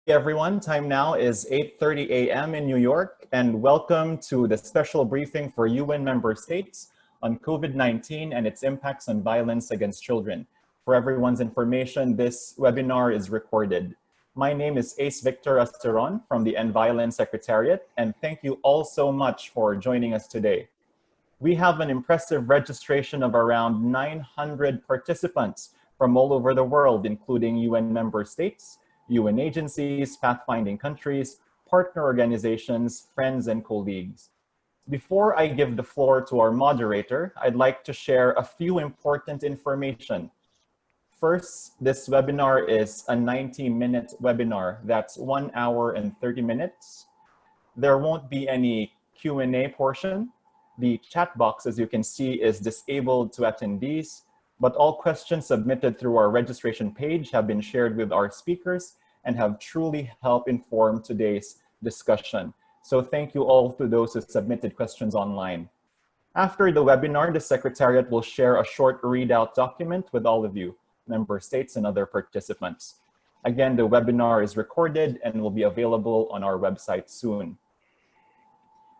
Everyone, time now is 8:30 a.m. in New York, and welcome to the special briefing for UN member states on COVID-19 and its impacts on violence against children. For everyone's information, this webinar is recorded. My name is Ace Victor Asteron from the Violence Secretariat, and thank you all so much for joining us today. We have an impressive registration of around 900 participants from all over the world, including UN member states, UN agencies, pathfinding countries, partner organizations, friends, and colleagues. Before I give the floor to our moderator, I'd like to share a few important information. First, this webinar is a 90-minute webinar. That's 1 hour and 30 minutes. There won't be any Q&A portion. The chat box, as you can see, is disabled to attendees, but all questions submitted through our registration page have been shared with our speakers and have truly helped inform today's discussion. So thank you all to those who submitted questions online. After the webinar, the Secretariat will share a short readout document with all of you, member states and other participants. Again, the webinar is recorded and will be available on our website soon.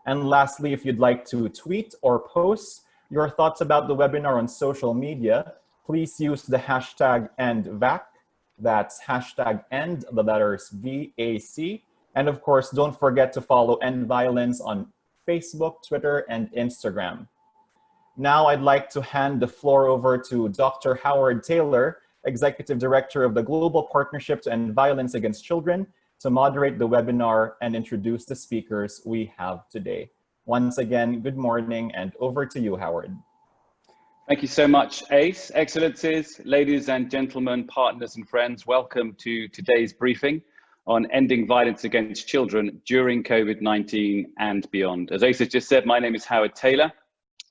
And lastly, if you'd like to tweet or post your thoughts about the webinar on social media, please use the hashtag #EndVAC. That's hashtag end, the letters VAC. And of course, don't forget to follow End Violence on Facebook, Twitter, and Instagram. Now I'd like to hand the floor over to Dr. Howard Taylor, Executive Director of the Global Partnership to End Violence Against Children, to moderate the webinar and introduce the speakers we have today. Once again, good morning, and over to you, Howard. Thank you so much, Ace. Excellencies, ladies and gentlemen, partners and friends, welcome to today's briefing on ending violence against children during COVID-19 and beyond. As Ace has just said, my name is Howard Taylor.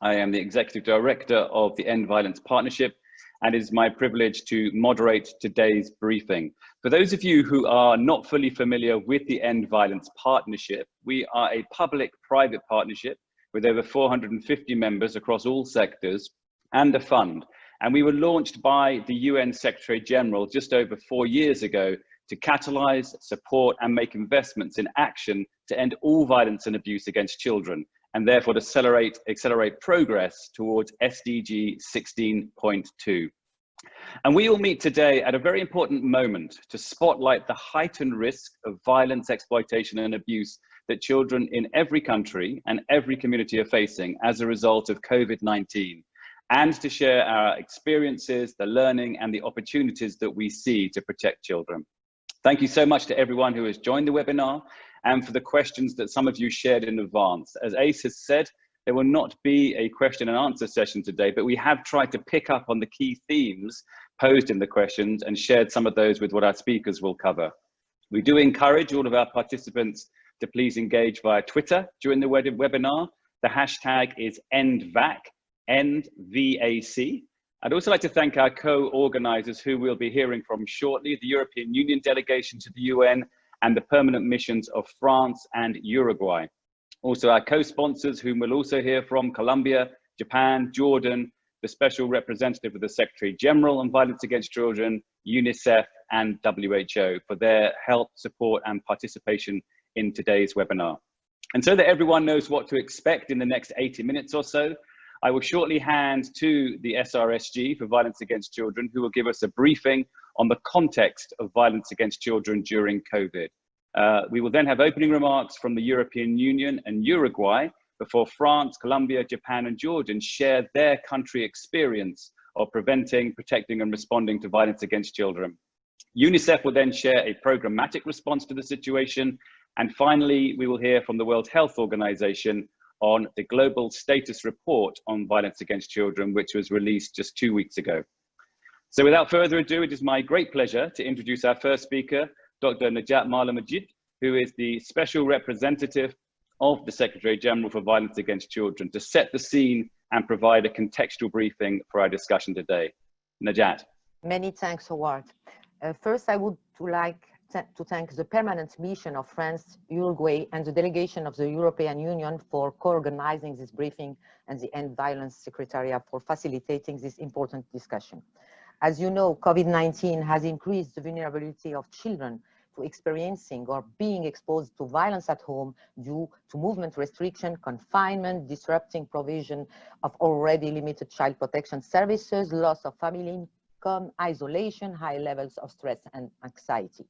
I am the Executive Director of the End Violence Partnership, and it is my privilege to moderate today's briefing. For those of you who are not fully familiar with the End Violence Partnership, we are a public-private partnership with over 450 members across all sectors and a fund. And we were launched by the UN Secretary General just over 4 years ago to catalyze, support, and make investments in action to end all violence and abuse against children, and therefore to accelerate progress towards SDG 16.2. And we will meet today at a very important moment to spotlight the heightened risk of violence, exploitation, and abuse that children in every country and every community are facing as a result of COVID-19, and to share our experiences, the learning, and the opportunities that we see to protect children. Thank you so much to everyone who has joined the webinar and for the questions that some of you shared in advance. As Ace has said, there will not be a question and answer session today, but we have tried to pick up on the key themes posed in the questions and shared some of those with what our speakers will cover. We do encourage all of our participants to please engage via Twitter during the webinar. The hashtag is EndVAC, EndVAC. I'd also like to thank our co-organizers who we'll be hearing from shortly, the European Union Delegation to the UN and the permanent missions of France and Uruguay. Also our co-sponsors, whom we'll also hear from, Colombia, Japan, Jordan, the Special Representative of the Secretary General on Violence Against Children, UNICEF, and WHO for their help, support, and participation in today's webinar. And so that everyone knows what to expect in the next 80 minutes or so, I will shortly hand to the SRSG for Violence Against Children, who will give us a briefing on the context of violence against children during COVID. We will then have opening remarks from the European Union and Uruguay before France, Colombia, Japan, and Jordan share their country experience of preventing, protecting, and responding to violence against children. UNICEF will then share a programmatic response to the situation. And finally, we will hear from the World Health Organization on the Global Status Report on Violence Against Children, which was released just 2 weeks ago. So without further ado, it is my great pleasure to introduce our first speaker, Dr. Najat Maalla, who is the Special Representative of the Secretary General for Violence Against Children, to set the scene and provide a contextual briefing for our discussion today. Najat. Many thanks, Howard. First, I would like to thank the permanent mission of France, Uruguay, and the delegation of the European Union for co-organizing this briefing, and the End Violence Secretariat for facilitating this important discussion. As you know, COVID-19 has increased the vulnerability of children to experiencing or being exposed to violence at home due to movement restriction, confinement, disrupting provision of already limited child protection services, loss of family income, isolation, high levels of stress and anxiety.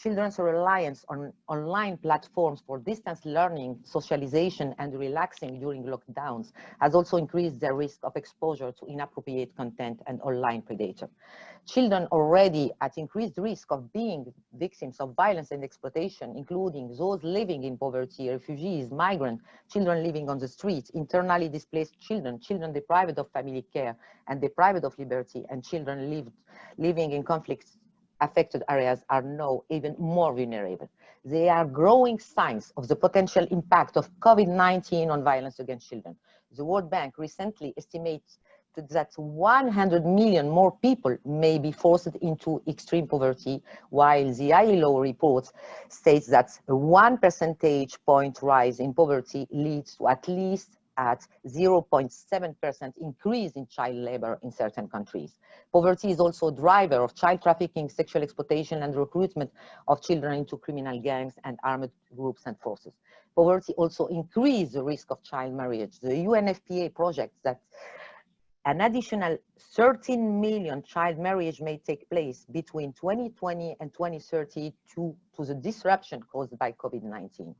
Children's reliance on online platforms for distance learning, socialization, and relaxing during lockdowns has also increased their risk of exposure to inappropriate content and online predator. Children already at increased risk of being victims of violence and exploitation, including those living in poverty, refugees, migrants, children living on the streets, internally displaced children, children deprived of family care and deprived of liberty, and children living in conflicts affected areas are now even more vulnerable. There are growing signs of the potential impact of COVID-19 on violence against children. The World Bank recently estimates that 100 million more people may be forced into extreme poverty, while the ILO report states that a 1 percentage point rise in poverty leads to at least at 0.7% increase in child labor in certain countries. Poverty is also a driver of child trafficking, sexual exploitation, and recruitment of children into criminal gangs and armed groups and forces. Poverty also increases the risk of child marriage. The UNFPA projects that an additional 13 million child marriage may take place between 2020 and 2030 due to the disruption caused by COVID-19.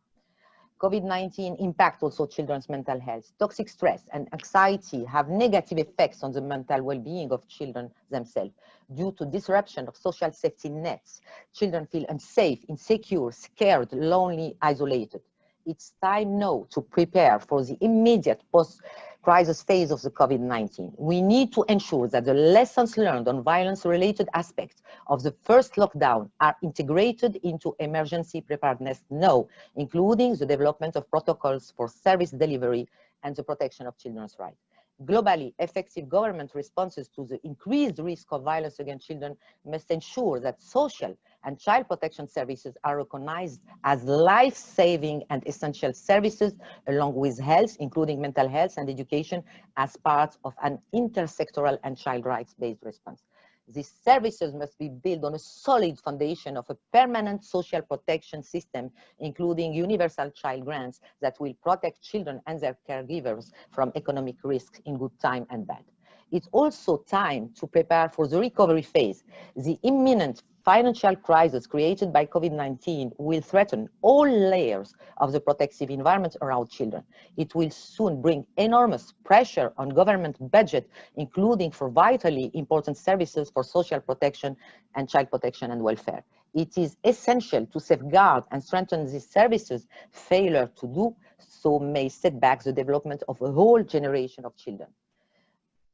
COVID-19 impacts also children's mental health. Toxic stress and anxiety have negative effects on the mental well-being of children themselves. Due to disruption of social safety nets, children feel unsafe, insecure, scared, lonely, isolated. It's time now to prepare for the immediate post-crisis phase of the COVID-19. We need to ensure that the lessons learned on violence-related aspects of the first lockdown are integrated into emergency preparedness now, including the development of protocols for service delivery and the protection of children's rights. Globally, effective government responses to the increased risk of violence against children must ensure that social and child protection services are recognized as life-saving and essential services, along with health, including mental health and education, as part of an intersectoral and child rights-based response. These services must be built on a solid foundation of a permanent social protection system, including universal child grants that will protect children and their caregivers from economic risks in good time and bad. It's also time to prepare for the recovery phase. The imminent financial crisis created by COVID-19 will threaten all layers of the protective environment around children. It will soon bring enormous pressure on government budget, including for vitally important services for social protection and child protection and welfare. It is essential to safeguard and strengthen these services. Failure to do so may set back the development of a whole generation of children.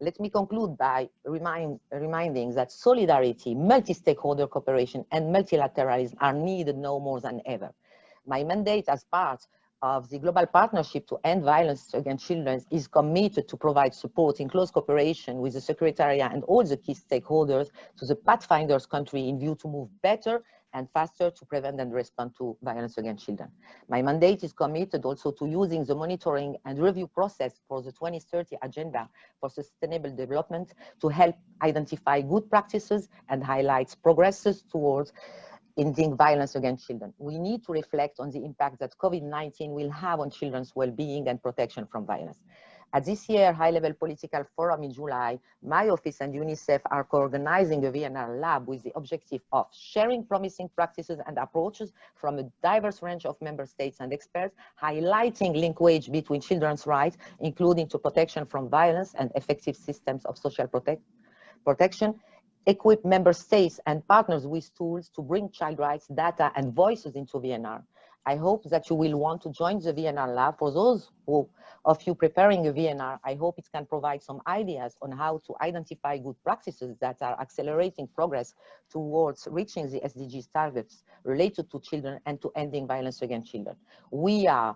Let me conclude by reminding that solidarity, multi-stakeholder cooperation, and multilateralism are needed now more than ever. My mandate as part of the Global Partnership to End Violence Against Children is committed to provide support in close cooperation with the Secretariat and all the key stakeholders to the Pathfinder's country in view to move better and faster to prevent and respond to violence against children. My mandate is committed also to using the monitoring and review process for the 2030 Agenda for Sustainable Development to help identify good practices and highlight progresses towards ending violence against children. We need to reflect on the impact that COVID-19 will have on children's well-being and protection from violence. At this year's high-level political forum in July, my office and UNICEF are co-organizing a VNR lab with the objective of sharing promising practices and approaches from a diverse range of member states and experts, highlighting linkage between children's rights, including to protection from violence and effective systems of social protection, equip member states and partners with tools to bring child rights data and voices into VNR. I hope that you will want to join the VNR lab. For those of you preparing a VNR, I hope it can provide some ideas on how to identify good practices that are accelerating progress towards reaching the SDGs targets related to children and to ending violence against children. We are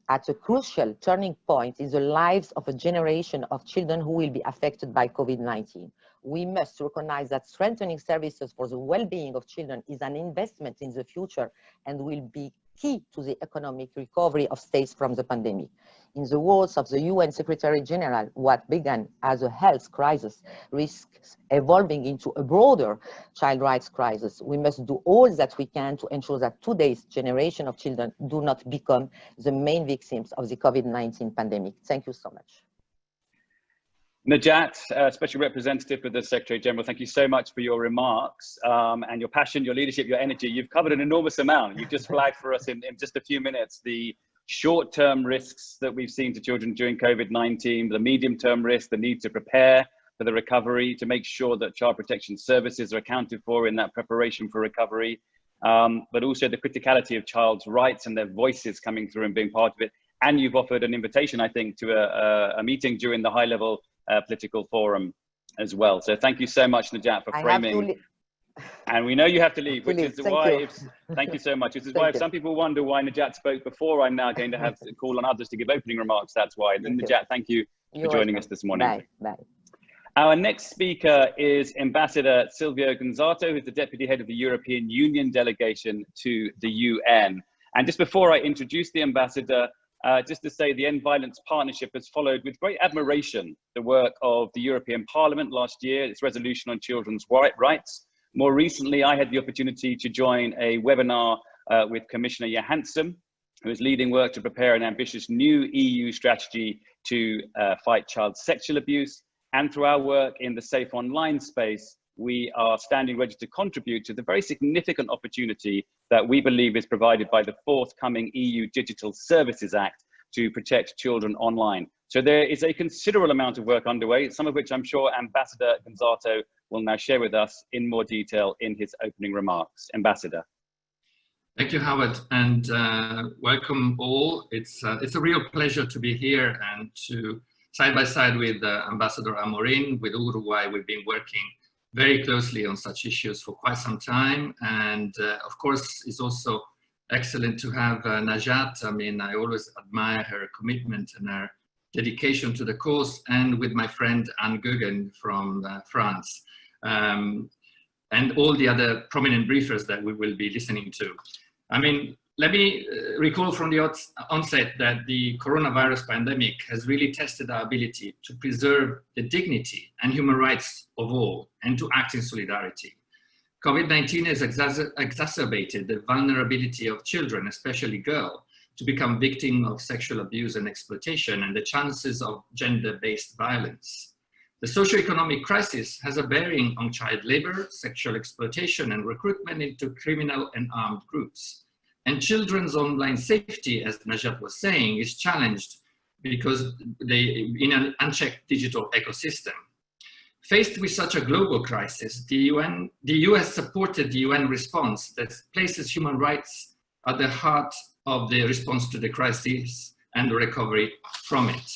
at a crucial turning point in the lives of a generation of children who will be affected by COVID-19. We must recognize that strengthening services for the well-being of children is an investment in the future and will be key to the economic recovery of states from the pandemic. In the words of the UN Secretary General, what began as a health crisis risks evolving into a broader child rights crisis. We must do all that we can to ensure that today's generation of children do not become the main victims of the COVID-19 pandemic. Thank you so much. Najat, Special Representative for the Secretary General, thank you so much for your remarks and your passion, your leadership, your energy. You've covered an enormous amount. You've just flagged for us in just a few minutes the short-term risks that we've seen to children during COVID-19, the medium-term risks, the need to prepare for the recovery, to make sure that child protection services are accounted for in that preparation for recovery, but also the criticality of child's rights and their voices coming through and being part of it. And you've offered an invitation, I think, to a meeting during the high-level political forum as well. So thank you so much, Najat, for framing. And we know you have to leave, which is why, thank you so much. This is why if some people wonder why Najat spoke before, I'm now going to have to call on others to give opening remarks. That's why. And Najat, thank you for joining us this morning. Bye. Bye. Our next speaker is Ambassador Silvio Gonzato, who's the Deputy Head of the European Union Delegation to the UN. And just before I introduce the Ambassador, just to say the End Violence Partnership has followed with great admiration the work of the European Parliament last year, its resolution on children's rights. More recently, I had the opportunity to join a webinar with Commissioner Johansson, who is leading work to prepare an ambitious new EU strategy to fight child sexual abuse. And through our work in the Safe Online space, we are standing ready to contribute to the very significant opportunity that we believe is provided by the forthcoming EU Digital Services Act to protect children online. So there is a considerable amount of work underway, some of which I'm sure Ambassador Gonzato will now share with us in more detail in his opening remarks. Ambassador. Thank you, Howard, and welcome all. It's a real pleasure to be here and to side by side with Ambassador Amorín. With Uruguay, we've been working very closely on such issues for quite some time, and of course it's also excellent to have Najat. I mean, I always admire her commitment and her dedication to the cause, and with my friend Gueguen from France, and all the other prominent briefers that we will be listening to. I mean, let me recall from the onset that the coronavirus pandemic has really tested our ability to preserve the dignity and human rights of all and to act in solidarity. COVID-19 has exacerbated the vulnerability of children, especially girls, to become victims of sexual abuse and exploitation and the chances of gender-based violence. The socio-economic crisis has a bearing on child labor, sexual exploitation, and recruitment into criminal and armed groups. And children's online safety, as Najat was saying, is challenged because they in an unchecked digital ecosystem. Faced with such a global crisis, the US supported the UN response that places human rights at the heart of the response to the crisis and the recovery from it.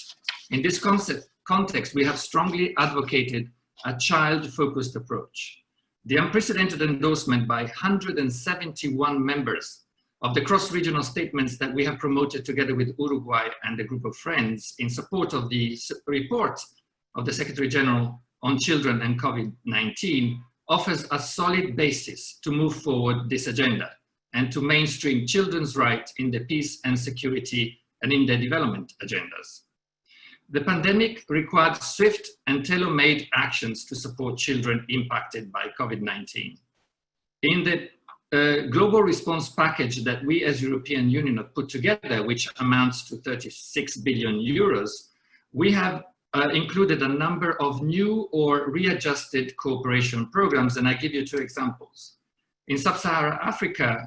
In this context, we have strongly advocated a child-focused approach. The unprecedented endorsement by 171 members of the cross-regional statements that we have promoted together with Uruguay and a group of friends in support of the report of the Secretary General on Children and COVID-19 offers a solid basis to move forward this agenda and to mainstream children's rights in the peace and security and in the development agendas. The pandemic required swift and tailor-made actions to support children impacted by COVID-19. In the global response package that we as European Union have put together, which amounts to 36 billion euros, we have included a number of new or readjusted cooperation programs, and I give you two examples. In Sub-Saharan Africa,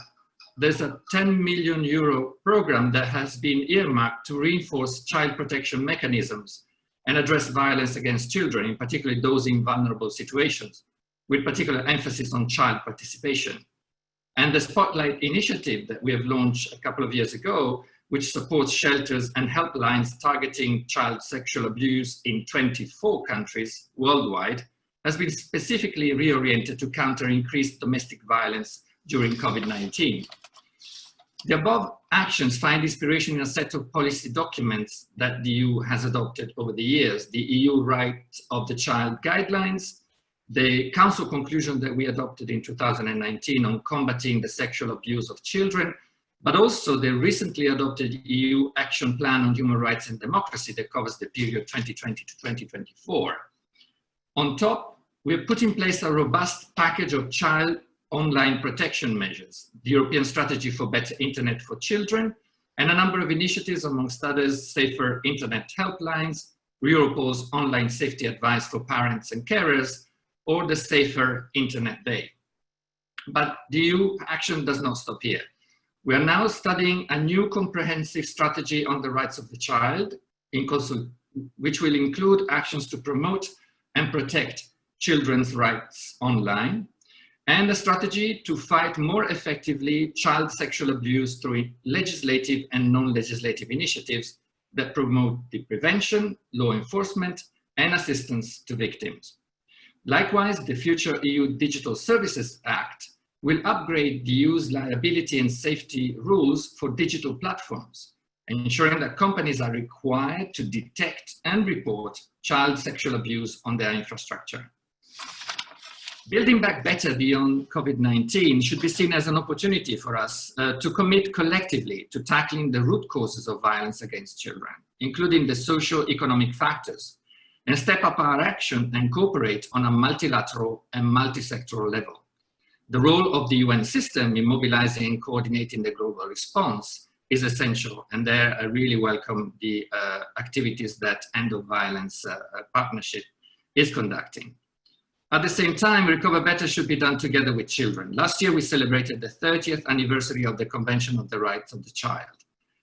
there's a 10 million euro program that has been earmarked to reinforce child protection mechanisms and address violence against children, in particular those in vulnerable situations, with particular emphasis on child participation. And the Spotlight initiative that we have launched a couple of years ago, which supports shelters and helplines targeting child sexual abuse in 24 countries worldwide, has been specifically reoriented to counter increased domestic violence during COVID-19. The above actions find inspiration in a set of policy documents that the EU has adopted over the years: the EU Right of the Child Guidelines, the Council conclusion that we adopted in 2019 on combating the sexual abuse of children, but also the recently adopted EU Action Plan on Human Rights and Democracy that covers the period 2020 to 2024. On top, we have put in place a robust package of child online protection measures, the European Strategy for Better Internet for Children, and a number of initiatives, amongst others, Safer Internet Helplines, Europol's online safety advice for parents and carers, or the Safer Internet Day. But the EU action does not stop here. We are now studying a new comprehensive strategy on the rights of the child, which will include actions to promote and protect children's rights online, and a strategy to fight more effectively child sexual abuse through legislative and non-legislative initiatives that promote the prevention, law enforcement, and assistance to victims. Likewise, the future EU Digital Services Act will upgrade the EU's liability and safety rules for digital platforms, ensuring that companies are required to detect and report child sexual abuse on their infrastructure. Building back better beyond COVID-19 should be seen as an opportunity for us to commit collectively to tackling the root causes of violence against children, including the socio-economic factors, and step up our action and cooperate on a multilateral and multi-sectoral level. The role of the UN system in mobilizing and coordinating the global response is essential, and there I really welcome the activities that End of Violence Partnership is conducting. At the same time, Recover Better should be done together with children. Last year, we celebrated the 30th anniversary of the Convention of the Rights of the Child.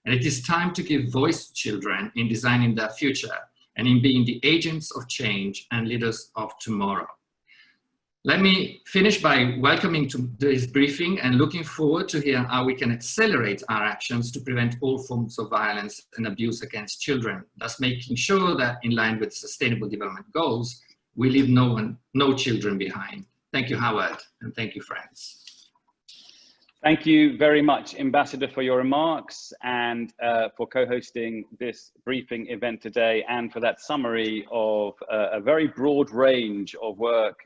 And it is time to give voice to children in designing their future and in being the agents of change and leaders of tomorrow. Let me finish by welcoming today's briefing and looking forward to hear how we can accelerate our actions to prevent all forms of violence and abuse against children, thus making sure that in line with Sustainable Development Goals, we leave no children behind. Thank you, Howard, and thank you, friends. Thank you very much, Ambassador, for your remarks and for co-hosting this briefing event today, and for that summary of a very broad range of work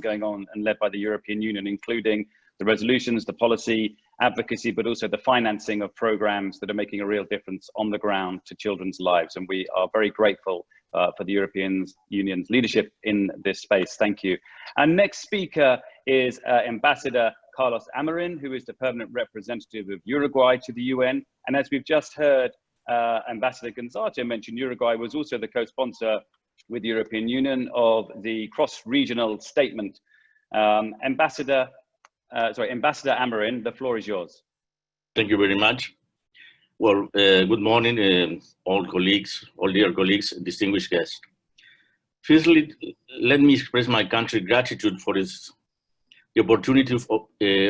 going on and led by the European Union, including the resolutions, the policy, advocacy, but also the financing of programs that are making a real difference on the ground to children's lives. And we are very grateful for the European Union's leadership in this space. Thank you. Our next speaker is Ambassador Carlos Amorín, who is the permanent representative of Uruguay to the UN. And as we've just heard, Ambassador Gonzato mention, Uruguay was also the co-sponsor with the European Union of the cross-regional statement. Ambassador Amorín, the floor is yours. Thank you very much. Well, good morning, all dear colleagues, distinguished guests. Firstly, let me express my country's gratitude for the opportunity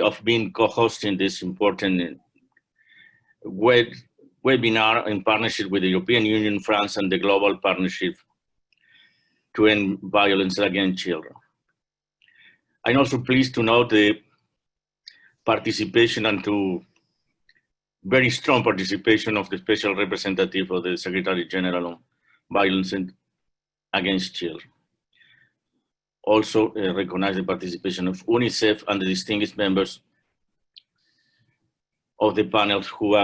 of being co-hosting this important webinar in partnership with the European Union, France, and the Global Partnership to End Violence Against Children. I'm also pleased to note the participation and to very strong participation of the Special Representative of the Secretary General on Violence Against Children. Also recognize the participation of UNICEF and the distinguished members of the panel who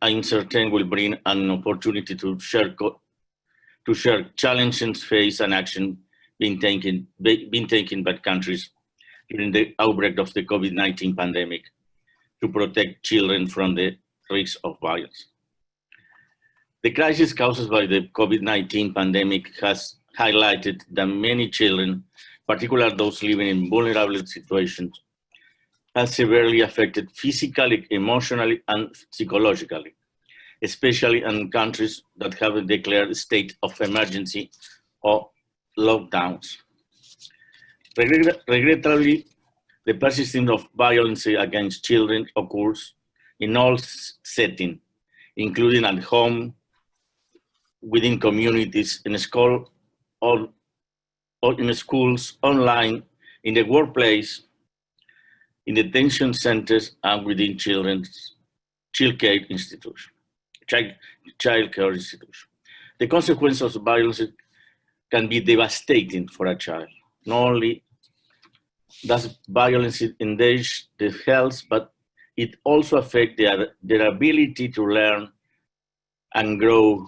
I'm certain will bring an opportunity to share challenges faced and action being taken by countries during the outbreak of the COVID-19 pandemic to protect children from the risks of violence. The crisis caused by the COVID-19 pandemic has highlighted that many children, particularly those living in vulnerable situations, are severely affected physically, emotionally, and psychologically, especially in countries that have declared a state of emergency or lockdowns. Regrettably, the persistence of violence against children occurs in all settings, including at home, within communities, in school, or in schools, online, in the workplace, in detention centers, and within child care institutions. The consequences of violence can be devastating for a child, not only Thus, violence endangers their health, but it also affects their ability to learn and grow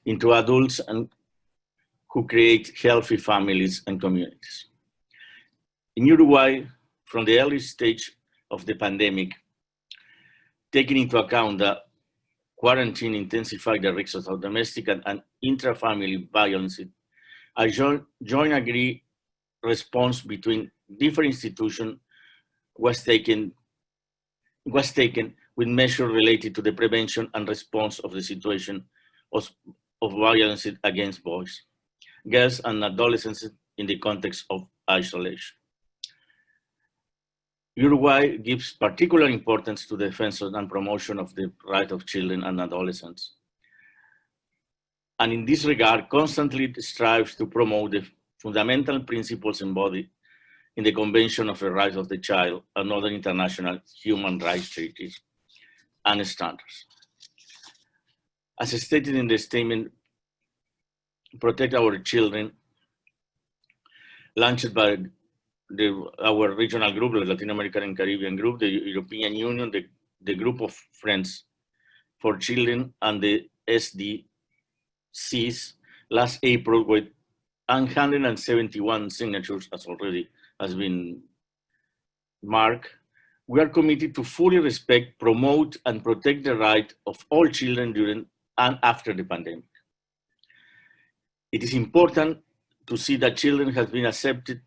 into adults and who create healthy families and communities. In Uruguay, from the early stage of the pandemic, taking into account that quarantine intensified the risks of domestic and intra-family violence, a joint agreed response between different institutions was taken with measures related to the prevention and response of the situation of violence against boys, girls, and adolescents in the context of isolation. Uruguay gives particular importance to the defense and promotion of the rights of children and adolescents. And in this regard, constantly strives to promote the fundamental principles embodied in the Convention of the Rights of the Child and other international human rights treaties and standards. As stated in the statement, Protect Our Children, launched by our regional group, the Latin American and Caribbean group, the European Union, the Group of Friends for Children, and the SDCs last April with 171 signatures, as already has been marked. We are committed to fully respect, promote, and protect the right of all children during and after the pandemic. It is important to see that children have been accepted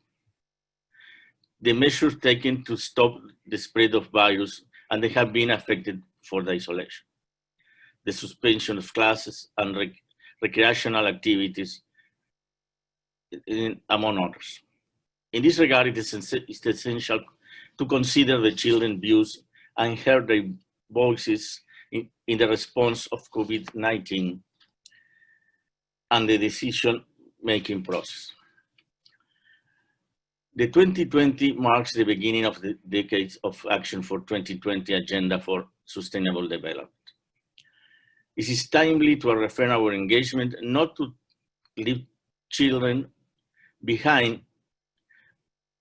the measures taken to stop the spread of virus, and they have been affected for the isolation, the suspension of classes and recreational activities, among others. In this regard, it is essential to consider the children's views and hear their voices in the response of COVID-19 and the decision-making process. The 2020 marks the beginning of the decades of action for 2020 Agenda for Sustainable Development. It is timely to reaffirm our engagement not to leave children behind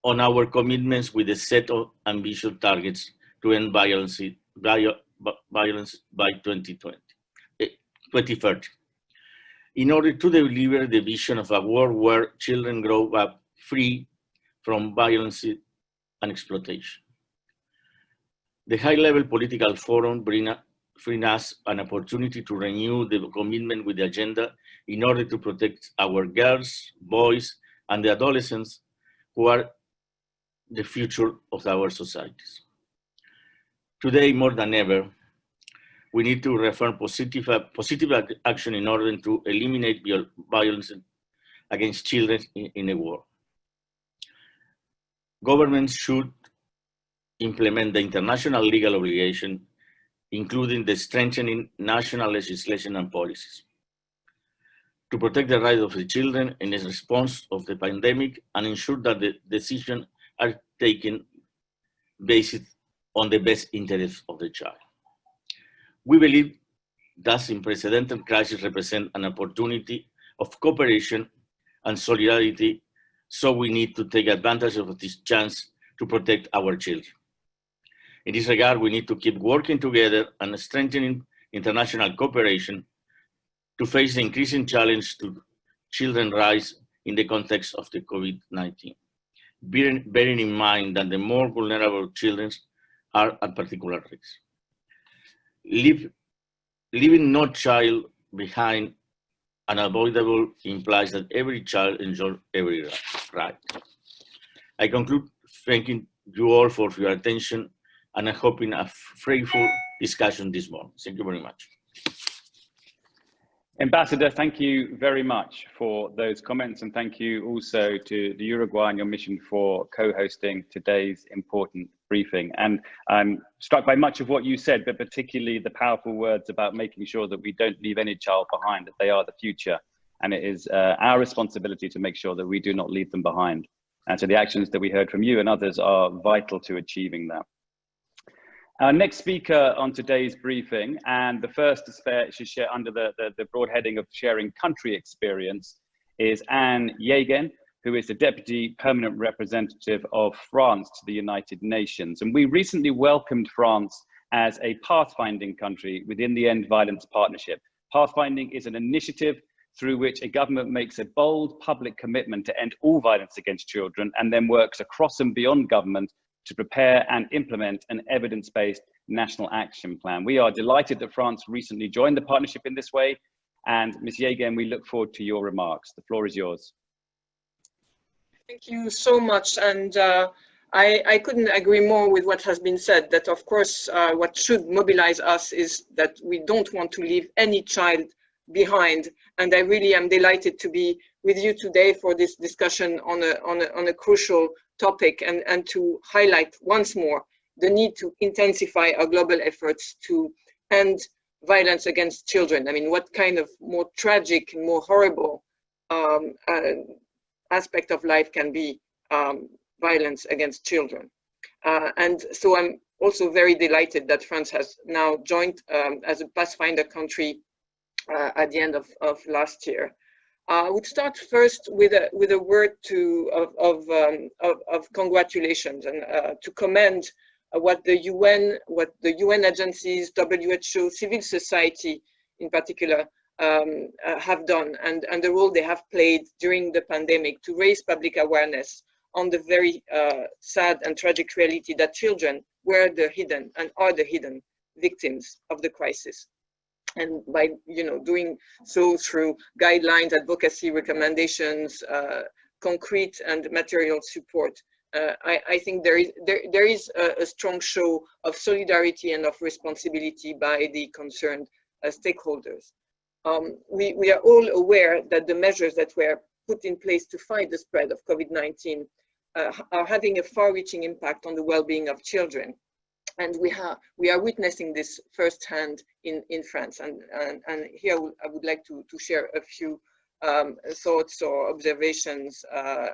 on our commitments with a set of ambitious targets to end violence by 2030. In order to deliver the vision of a world where children grow up free from violence and exploitation. The high-level political forum brings us an opportunity to renew the commitment with the agenda in order to protect our girls, boys, and the adolescents who are the future of our societies. Today, more than ever, we need to reaffirm positive action in order to eliminate violence against children in the world. Governments should implement the international legal obligation, including the strengthening national legislation and policies, to protect the rights of the children in the response of the pandemic and ensure that the decisions are taken based on the best interests of the child. We believe that unprecedented crisis represents an opportunity of cooperation and solidarity, so we need to take advantage of this chance to protect our children. In this regard, we need to keep working together and strengthening international cooperation to face the increasing challenge to children's rights in the context of the COVID-19, bearing in mind that the more vulnerable children are at particular risk. Leaving no child behind unavoidable implies that every child enjoys every right. I conclude thanking you all for your attention and I'm hoping a fruitful discussion this morning. Thank you very much. Ambassador, thank you very much for those comments, and thank you also to the Uruguay and your mission for co-hosting today's important briefing. And I'm struck by much of what you said, but particularly the powerful words about making sure that we don't leave any child behind, that they are the future. And it is our responsibility to make sure that we do not leave them behind. And so the actions that we heard from you and others are vital to achieving that. Our next speaker on today's briefing, and the first to share under the broad heading of sharing country experience, is Gueguen, who is the Deputy Permanent Representative of France to the United Nations. And we recently welcomed France as a pathfinding country within the End Violence Partnership. Pathfinding is an initiative through which a government makes a bold public commitment to end all violence against children and then works across and beyond government to prepare and implement an evidence-based national action plan. We are delighted that France recently joined the partnership in this way. And Ms. Gueguen, we look forward to your remarks. The floor is yours. Thank you so much. And I couldn't agree more with what has been said, that of course, what should mobilize us is that we don't want to leave any child behind. And I really am delighted to be with you today for this discussion on a crucial topic, and to highlight once more the need to intensify our global efforts to end violence against children. I mean, what kind of more tragic and more horrible aspect of life can be violence against children? And so I'm also very delighted that France has now joined as a pathfinder country at the end of last year. I would start first with a word of congratulations and to commend what the UN agencies, WHO, civil society in particular, have done, and the role they have played during the pandemic to raise public awareness on the very sad and tragic reality that children were the hidden and are the hidden victims of the crisis. And by doing so through guidelines, advocacy, recommendations, concrete and material support, I think there is a strong show of solidarity and of responsibility by the concerned stakeholders. We are all aware that the measures that were put in place to fight the spread of COVID-19 are having a far-reaching impact on the well-being of children. And we are witnessing this firsthand in France. And here I would like to share a few thoughts or observations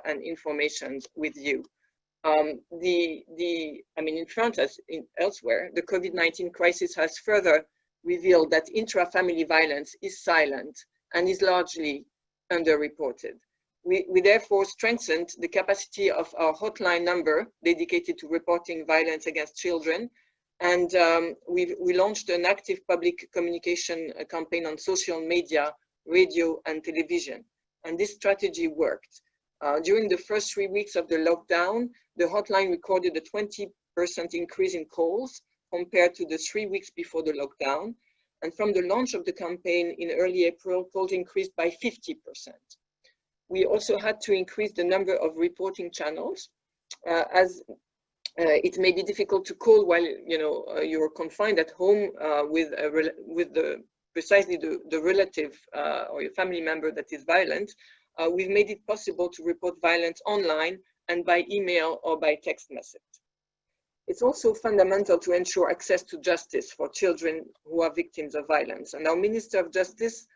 and information with you. I mean, in France as elsewhere, the COVID-19 crisis has further revealed that intra-family violence is silent and is largely underreported. We therefore strengthened the capacity of our hotline number dedicated to reporting violence against children. And we launched an active public communication campaign on social media, radio, and television. And this strategy worked. During the first 3 weeks of the lockdown, the hotline recorded a 20% increase in calls compared to the 3 weeks before the lockdown. And from the launch of the campaign in early April, calls increased by 50%. We also had to increase the number of reporting channels, as it may be difficult to call while you're confined at home with precisely the relative or your family member that is violent. We've made it possible to report violence online and by email or by text message. It's also fundamental to ensure access to justice for children who are victims of violence. And our Minister of Justice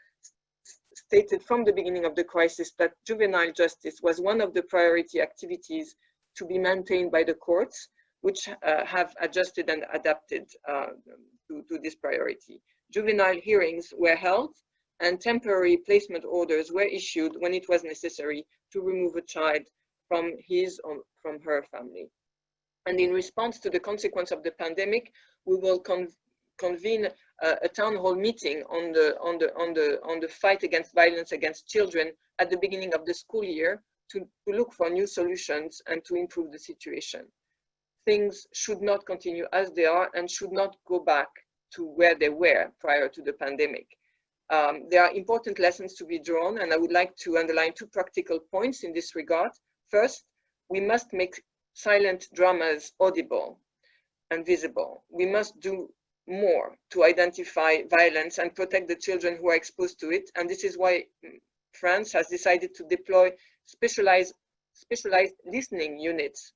stated from the beginning of the crisis that juvenile justice was one of the priority activities to be maintained by the courts, which have adjusted and adapted to this priority. Juvenile hearings were held and temporary placement orders were issued when it was necessary to remove a child from his or from her family. And in response to the consequence of the pandemic, we will convene a town hall meeting on the fight against violence against children at the beginning of the school year to look for new solutions and to improve the situation. Things should not continue as they are and should not go back to where they were prior to the pandemic. There are important lessons to be drawn, and I would like to underline 2 practical points in this regard. First, we must make silent dramas audible and visible. We must do more to identify violence and protect the children who are exposed to it. And this is why France has decided to deploy specialized listening units,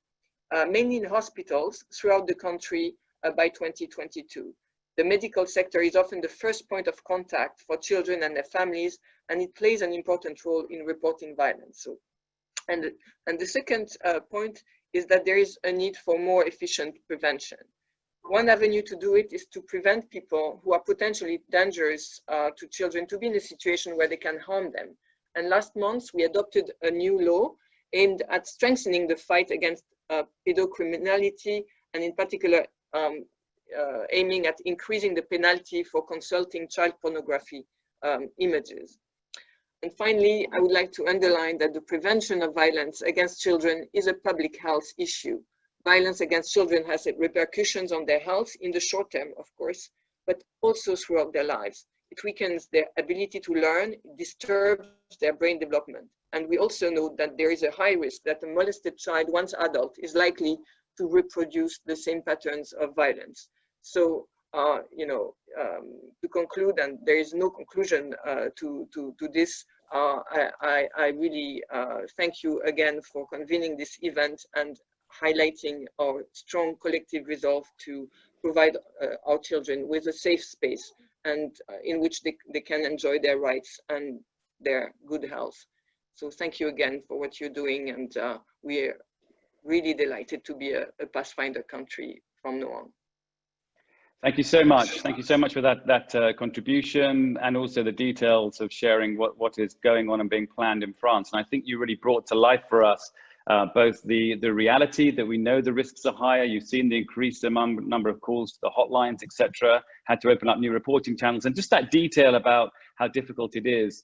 mainly in hospitals throughout the country by 2022. The medical sector is often the first point of contact for children and their families, and it plays an important role in reporting violence. So, and the second point is that there is a need for more efficient prevention. One avenue to do it is to prevent people who are potentially dangerous to children to be in a situation where they can harm them. And last month, we adopted a new law aimed at strengthening the fight against pedocriminality, and in particular aiming at increasing the penalty for consulting child pornography images. And finally, I would like to underline that the prevention of violence against children is a public health issue. Violence against children has repercussions on their health in the short term, of course, but also throughout their lives. It weakens their ability to learn, it disturbs their brain development. And we also know that there is a high risk that a molested child, once adult, is likely to reproduce the same patterns of violence. So, to conclude, and there is no conclusion to this, I really thank you again for convening this event and highlighting our strong collective resolve to provide our children with a safe space and in which they can enjoy their rights and their good health. So thank you again for what you're doing, and we're really delighted to be a Pathfinder country from now on. Thank you so much. Thank you so much for that contribution, and also the details of sharing what is going on and being planned in France. And I think you really brought to life for us both the reality that we know the risks are higher. You've seen the increased number of calls to the hotlines, etc. Had to open up new reporting channels, and just that detail about how difficult it is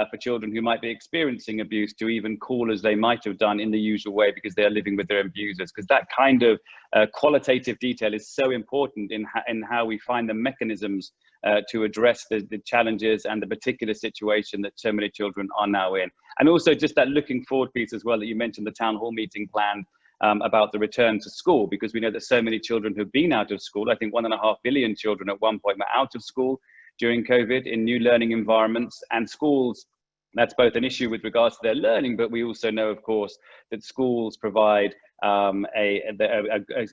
for children who might be experiencing abuse to even call as they might have done in the usual way because they are living with their abusers. Because that kind of qualitative detail is so important in how we find the mechanisms to address the challenges and the particular situation that so many children are now in. And also just that looking forward piece as well that you mentioned, the town hall meeting planned about the return to school, because we know that so many children have been out of school. I think 1.5 billion children at one point were out of school during COVID in new learning environments, and schools, that's both an issue with regards to their learning, but we also know, of course, that schools provide an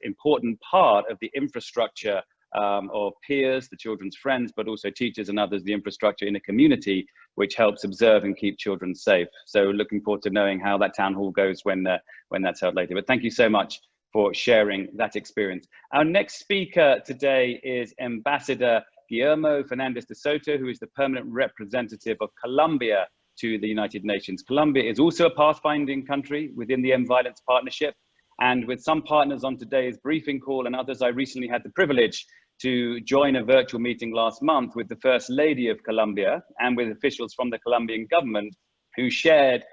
important part of the infrastructure of peers, the children's friends, but also teachers and others, the infrastructure in a community, which helps observe and keep children safe. So looking forward to knowing how that town hall goes when that's held later. But thank you so much for sharing that experience. Our next speaker today is Ambassador Guillermo Fernández de Soto, who is the permanent representative of Colombia to the United Nations. Colombia is also a pathfinding country within the End Violence Partnership. And with some partners on today's briefing call and others, I recently had the privilege to join a virtual meeting last month with the First Lady of Colombia and with officials from the Colombian government, who shared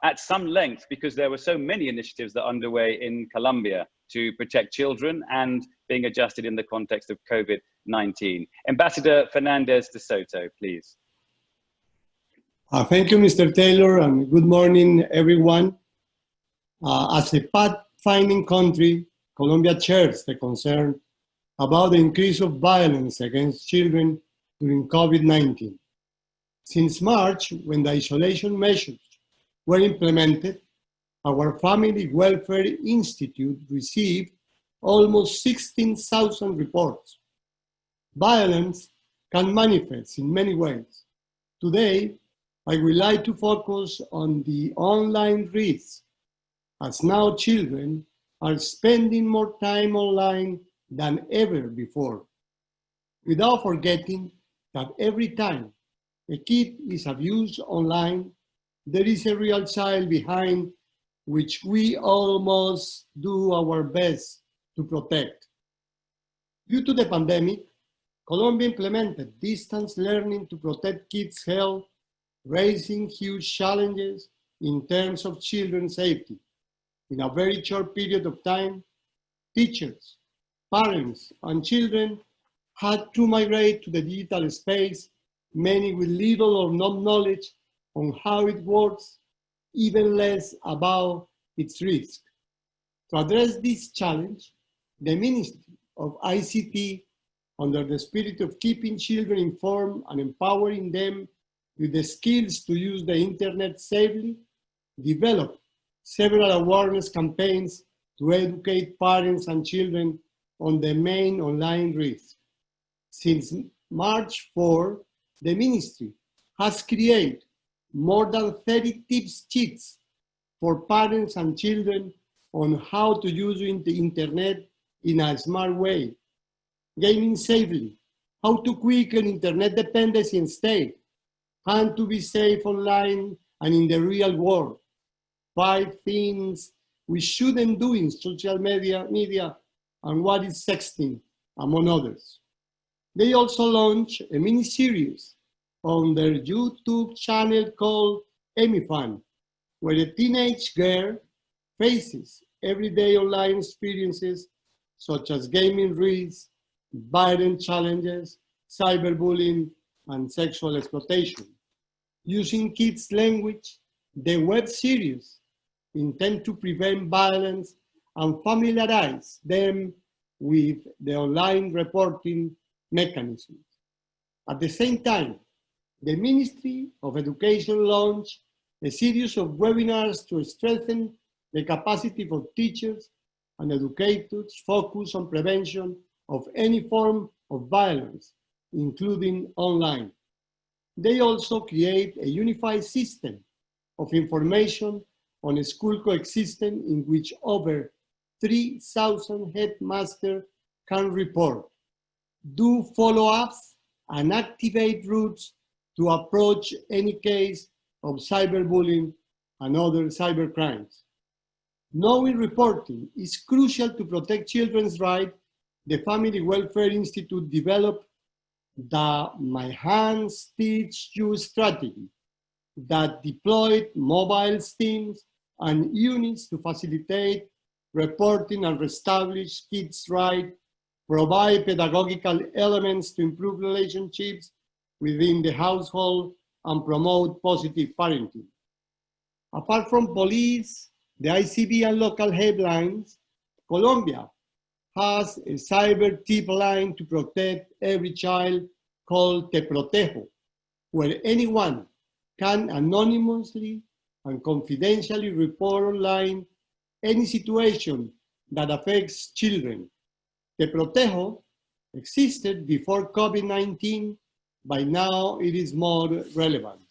at some length, because there were so many initiatives that are underway in Colombia to protect children and being adjusted in the context of COVID-19. Ambassador Fernández de Soto, please. Thank you, Mr. Taylor, and good morning, everyone. As a pathfinding country, Colombia shares the concern about the increase of violence against children during COVID-19. Since March, when the isolation measures were implemented, our Family Welfare Institute received almost 16,000 reports. Violence can manifest in many ways. Today, I would like to focus on the online risks, as now children are spending more time online than ever before, without forgetting that every time a kid is abused online, there is a real child behind which we all must do our best to protect. Due to the pandemic, Colombia implemented distance learning to protect kids' health, raising huge challenges in terms of children's safety. In a very short period of time, teachers, parents, and children had to migrate to the digital space, many with little or no knowledge on how it works, even less about its risk. To address this challenge, the Ministry of ICT, under the spirit of keeping children informed and empowering them with the skills to use the internet safely, developed several awareness campaigns to educate parents and children on the main online risks. Since March 4, the Ministry has created more than 30 tips sheets for parents and children on how to use the internet in a smart way, gaming safely, how to quicken internet dependency and state, how to be safe online and in the real world, 5 things we shouldn't do in social media, and what is sexting, among others. They also launched a mini-series on their YouTube channel called Emifan, where a teenage girl faces everyday online experiences such as gaming risks, violent challenges, cyberbullying, and sexual exploitation. Using kids' language, the web series intend to prevent violence and familiarize them with the online reporting mechanisms. At the same time, the Ministry of Education launched a series of webinars to strengthen the capacity of teachers and educators focused on prevention of any form of violence, including online. They also create a unified system of information on a school coexistence in which over 3,000 headmasters can report, do follow-ups, and activate routes to approach any case of cyberbullying and other cybercrimes. Knowing reporting is crucial to protect children's rights. The Family Welfare Institute developed the My Hands Teach You strategy that deployed mobile teams and units to facilitate reporting and reestablish kids' rights, provide pedagogical elements to improve relationships within the household, and promote positive parenting. Apart from police, the ICB and local helplines, Colombia has a cyber tip line to protect every child called Te Protejo, where anyone can anonymously and confidentially report online any situation that affects children. Te Protejo existed before COVID-19, by now it is more relevant.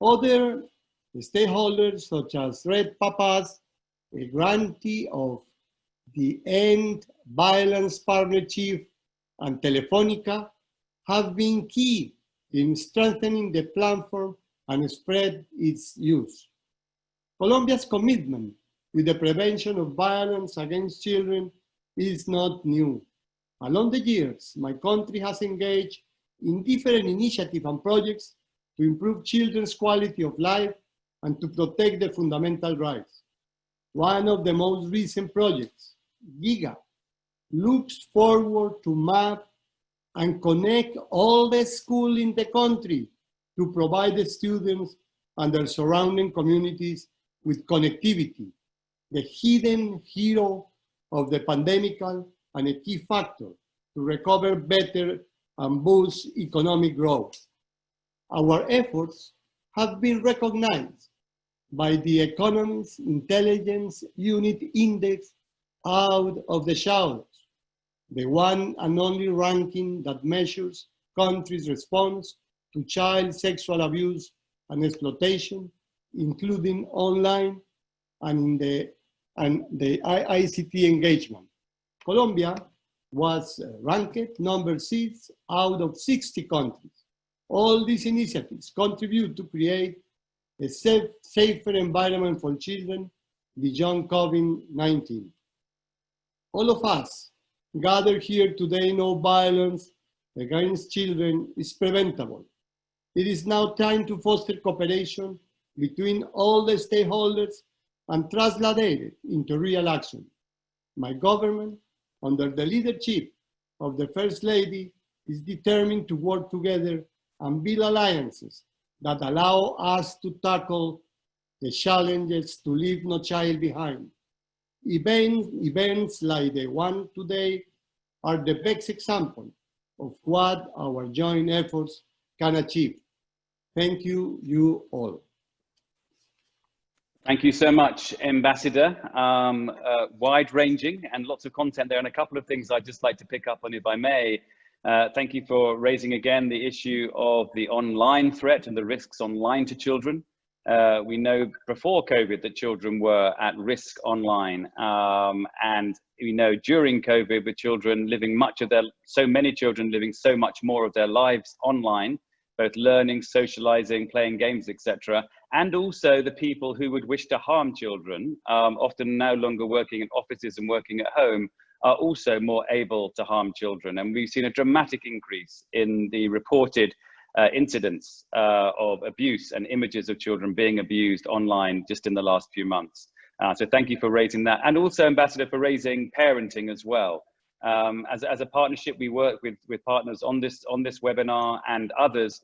Other stakeholders such as Red Papas, a grantee of the End Violence Partnership, and Telefónica have been key in strengthening the platform and spread its use. Colombia's commitment with the prevention of violence against children is not new. Along the years, my country has engaged in different initiatives and projects to improve children's quality of life and to protect their fundamental rights. One of the most recent projects, GIGA, looks forward to map and connect all the schools in the country to provide the students and their surrounding communities with connectivity, the hidden hero of the pandemic and a key factor to recover better and boost economic growth. Our efforts have been recognized by the Economist Intelligence Unit Index Out of the Shadows, the one and only ranking that measures countries' response to child sexual abuse and exploitation, including online and the ICT engagement. Colombia was ranked number 6 out of 60 countries. All these initiatives contribute to create a safer environment for children beyond COVID-19. All of us gathered here today know violence against children is preventable. It is now time to foster cooperation between all the stakeholders and translate it into real action. My government, under the leadership of the First Lady, is determined to work together and build alliances that allow us to tackle the challenges to leave no child behind. Events like the one today are the best example of what our joint efforts can achieve. Thank you, you all. Thank you so much, Ambassador. Wide-ranging and lots of content there, and a couple of things I'd just like to pick up on, if I may. Thank you for raising again the issue of the online threat and the risks online to children. We know before COVID that children were at risk online, and we know during COVID with children living so many children living so much more of their lives online, both learning, socializing, playing games, etc. and also the people who would wish to harm children, often no longer working in offices and working at home, are also more able to harm children. And we've seen a dramatic increase in the reported incidents of abuse and images of children being abused online just in the last few months. So thank you for raising that, and also, Ambassador, for raising parenting as well. As a partnership, we work with partners on this webinar and others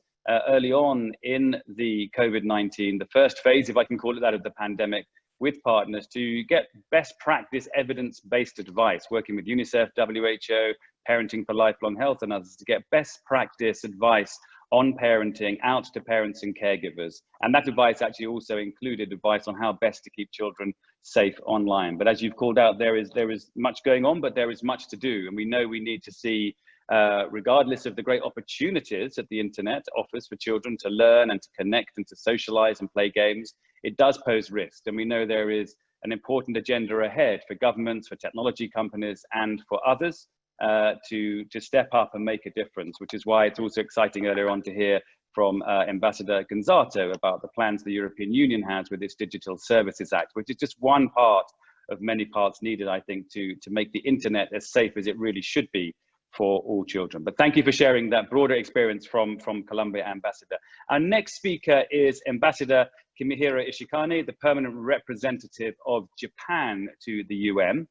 early on in the COVID-19, the first phase, if I can call it that, of the pandemic, with partners to get best practice evidence-based advice, working with UNICEF, WHO, Parenting for Lifelong Health and others, to get best practice advice on parenting out to parents and caregivers. And that advice actually also included advice on how best to keep children safe online. But as you've called out, there is much going on, but there is much to do. And we know we need to see, regardless of the great opportunities that the internet offers for children to learn and to connect and to socialize and play games, it does pose risk. And we know there is an important agenda ahead for governments, for technology companies, and for others to step up and make a difference, which is why it's also exciting earlier on to hear from Ambassador Gonzato about the plans the European Union has with its Digital Services Act, which is just one part of many parts needed, I think, to make the internet as safe as it really should be for all children. But thank you for sharing that broader experience from Colombia, Ambassador. Our next speaker is Ambassador Kimihiro Ishikane, the permanent representative of Japan to the UN.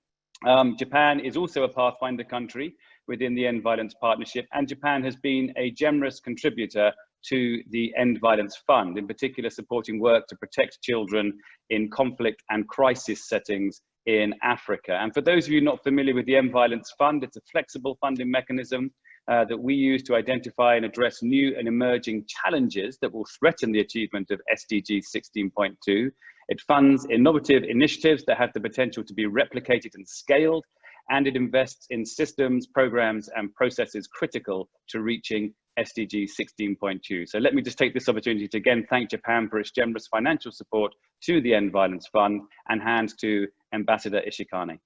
Japan is also a pathfinder country within the End Violence Partnership, and Japan has been a generous contributor to the End Violence Fund, in particular supporting work to protect children in conflict and crisis settings in Africa. And for those of you not familiar with the End Violence Fund, it's a flexible funding mechanism that we use to identify and address new and emerging challenges that will threaten the achievement of SDG 16.2. It funds innovative initiatives that have the potential to be replicated and scaled, and it invests in systems, programs, and processes critical to reaching SDG 16.2. So let me just take this opportunity to again thank Japan for its generous financial support to the End Violence Fund, and hand to Ambassador Ishikane.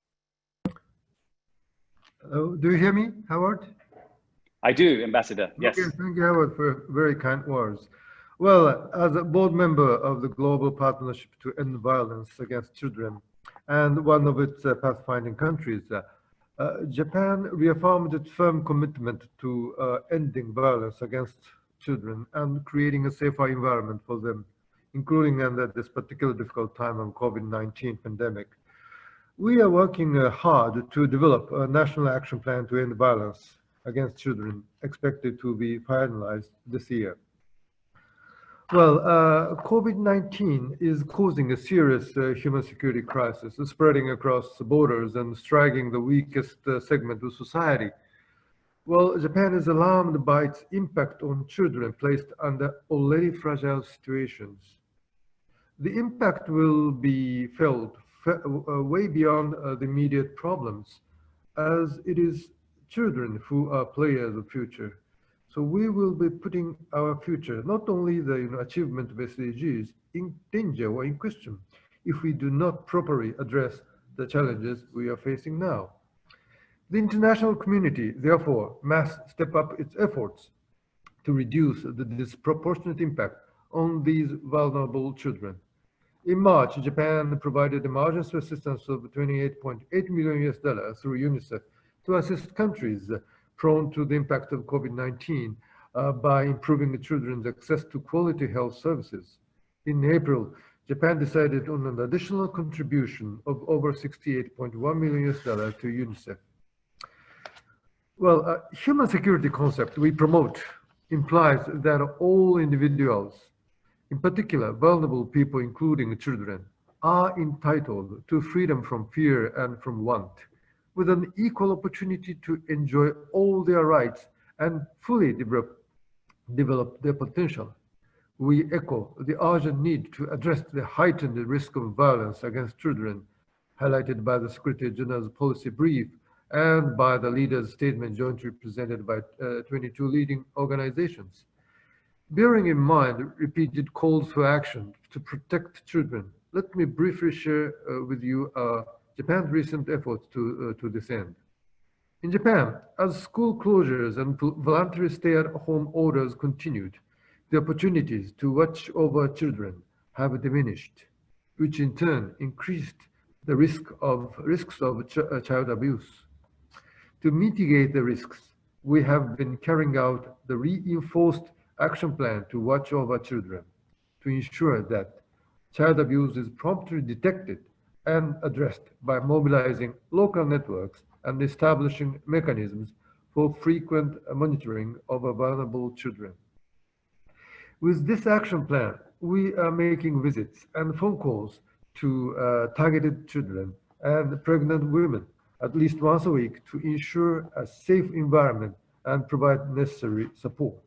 Do you hear me, Howard? I do, Ambassador, yes. Okay, thank you, Howard, for very kind words. Well, as a board member of the Global Partnership to End Violence Against Children and one of its pathfinding countries, Japan reaffirmed its firm commitment to ending violence against children and creating a safer environment for them, including under this particular difficult time of COVID-19 pandemic. We are working hard to develop a national action plan to end violence against children, expected to be finalized this year. Well, COVID-19 is causing a serious human security crisis, spreading across borders and striking the weakest segment of society. Well, Japan is alarmed by its impact on children placed under already fragile situations. The impact will be felt way beyond the immediate problems, as it is children who are players of the future. So we will be putting our future, not only the achievement of SDGs, in danger or in question if we do not properly address the challenges we are facing now. The international community, therefore, must step up its efforts to reduce the disproportionate impact on these vulnerable children. In March, Japan provided emergency assistance of $28.8 million through UNICEF to assist countries prone to the impact of COVID-19 by improving the children's access to quality health services. In April, Japan decided on an additional contribution of over $68.1 million to UNICEF. Well, human security concept we promote implies that all individuals, in particular vulnerable people, including children, are entitled to freedom from fear and from want, with an equal opportunity to enjoy all their rights and fully develop their potential. We echo the urgent need to address the heightened risk of violence against children, highlighted by the Secretary General's policy brief and by the leader's statement jointly presented by 22 leading organizations. Bearing in mind repeated calls for action to protect children, let me briefly share with you Japan's recent efforts to this end. In Japan, as school closures and voluntary stay-at-home orders continued, the opportunities to watch over children have diminished, which in turn increased the risks of child abuse. To mitigate the risks, we have been carrying out the reinforced action plan to watch over children, to ensure that child abuse is promptly detected and addressed by mobilizing local networks and establishing mechanisms for frequent monitoring of vulnerable children. With this action plan, we are making visits and phone calls to targeted children and pregnant women at least once a week to ensure a safe environment and provide necessary support.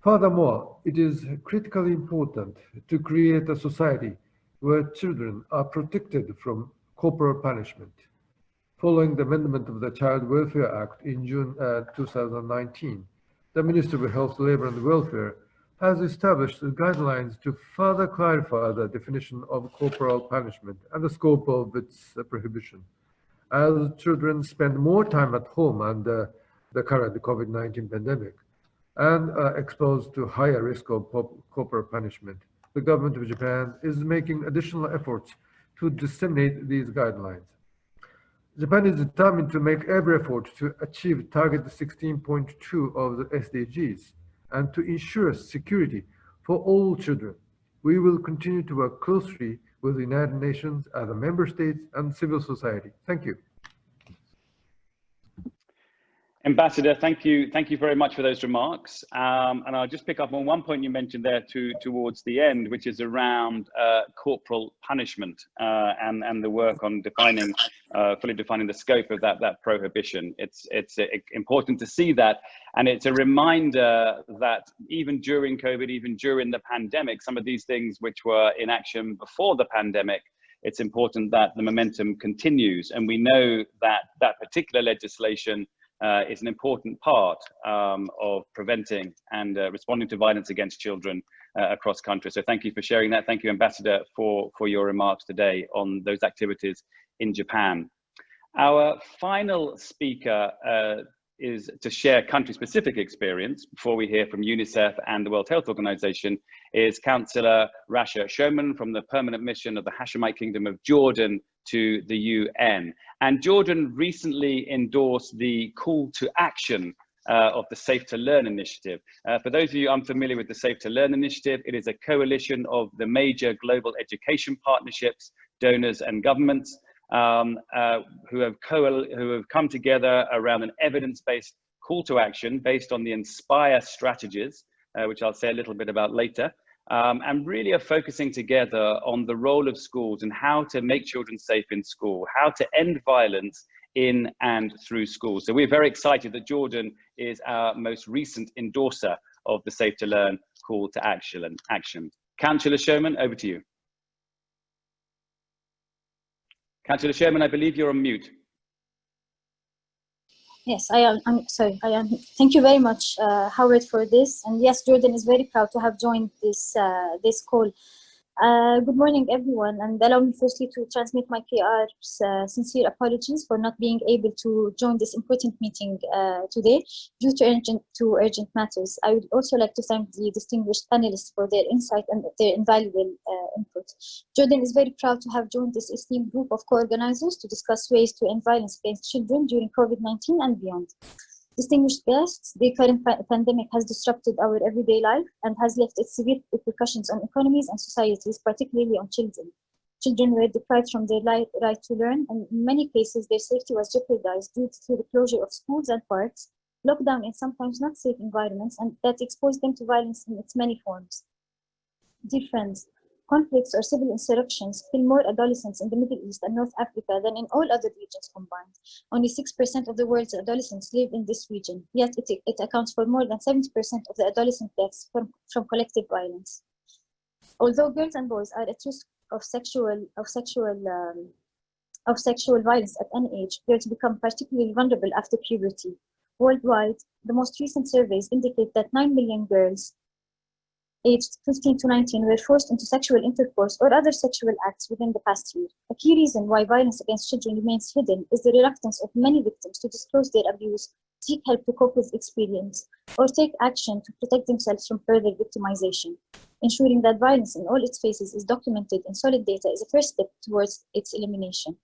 Furthermore, it is critically important to create a society where children are protected from corporal punishment. Following the amendment of the Child Welfare Act in June 2019, the Ministry of Health, Labor and Welfare has established guidelines to further clarify the definition of corporal punishment and the scope of its prohibition. As children spend more time at home under the current COVID-19 pandemic and are exposed to higher risk of corporal punishment, the government of Japan is making additional efforts to disseminate these guidelines. Japan is determined to make every effort to achieve target 16.2 of the SDGs and to ensure security for all children. We will continue to work closely with the United Nations, other member states, and civil society. Thank you. Ambassador, thank you very much for those remarks. And I'll just pick up on one point you mentioned there towards the end, which is around corporal punishment and the work on defining, fully defining the scope of that prohibition. It's important to see that, and it's a reminder that even during COVID, even during the pandemic, some of these things which were in action before the pandemic, it's important that the momentum continues. And we know that that particular legislation is an important part of preventing and responding to violence against children across countries. So thank you for sharing that. Thank you, Ambassador, for your remarks today on those activities in Japan. Our final speaker is to share country-specific experience before we hear from UNICEF and the World Health Organization is Councillor Rasha Shoman from the Permanent Mission of the Hashemite Kingdom of Jordan to the UN. And Jordan recently endorsed the call to action of the Safe to Learn initiative. For those of you unfamiliar with the Safe to Learn initiative, it is a coalition of the major global education partnerships, donors and governments who have come together around an evidence-based call to action based on the INSPIRE strategies, which I'll say a little bit about later, and really are focusing together on the role of schools and how to make children safe in school, how to end violence in and through schools. So we're very excited that Jordan is our most recent endorser of the Safe to Learn call to action. Councillor Shoman, over to you. Councillor Shoman, I believe you're on mute. Yes, I am. I'm sorry. I am. Thank you very much, Howard, for this. And yes, Jordan is very proud to have joined this this call. Good morning, everyone, and allow me firstly to transmit my PR's sincere apologies for not being able to join this important meeting today due to urgent matters. I would also like to thank the distinguished panelists for their insight and their invaluable input. Jordan is very proud to have joined this esteemed group of co-organizers to discuss ways to end violence against children during COVID-19 and beyond. Distinguished guests, the current pandemic has disrupted our everyday life and has left its severe repercussions on economies and societies, particularly on children. Children were deprived from their right to learn, and in many cases, their safety was jeopardized due to the closure of schools and parks, lockdown in sometimes not safe environments, and that exposed them to violence in its many forms. Dear friends, conflicts or civil insurrections kill more adolescents in the Middle East and North Africa than in all other regions combined. Only 6% of the world's adolescents live in this region, yet it accounts for more than 70% of the adolescent deaths from collective violence. Although girls and boys are at risk of sexual violence at any age, girls become particularly vulnerable after puberty. Worldwide, the most recent surveys indicate that 9 million girls aged 15 to 19 were forced into sexual intercourse or other sexual acts within the past year. A key reason why violence against children remains hidden is the reluctance of many victims to disclose their abuse seek help to cope with experience, or take action to protect themselves from further victimization. Ensuring that violence in all its phases is documented in solid data is a first step towards its elimination.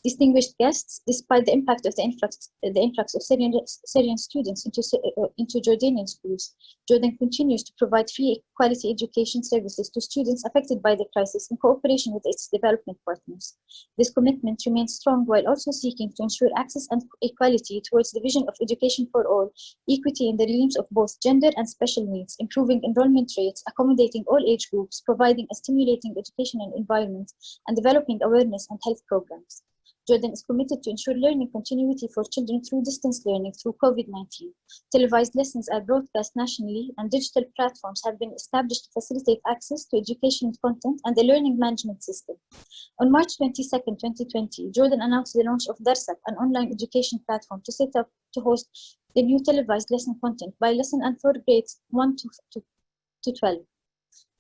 Distinguished guests, despite the impact of the influx of Syrian students into Jordanian schools, Jordan continues to provide free quality education services to students affected by the crisis in cooperation with its development partners. This commitment remains strong while also seeking to ensure access and equality towards the vision of education for all, equity in the realms of both gender and special needs, improving enrollment rates, accommodating all age groups, providing a stimulating educational environment, and developing awareness and health programs. Jordan is committed to ensure learning continuity for children through distance learning through COVID-19. Televised lessons are broadcast nationally, and digital platforms have been established to facilitate access to educational content and the learning management system. On March 22, 2020, Jordan announced the launch of Darsat, an online education platform to host the new televised lesson content by lesson and for grades 1 to 12.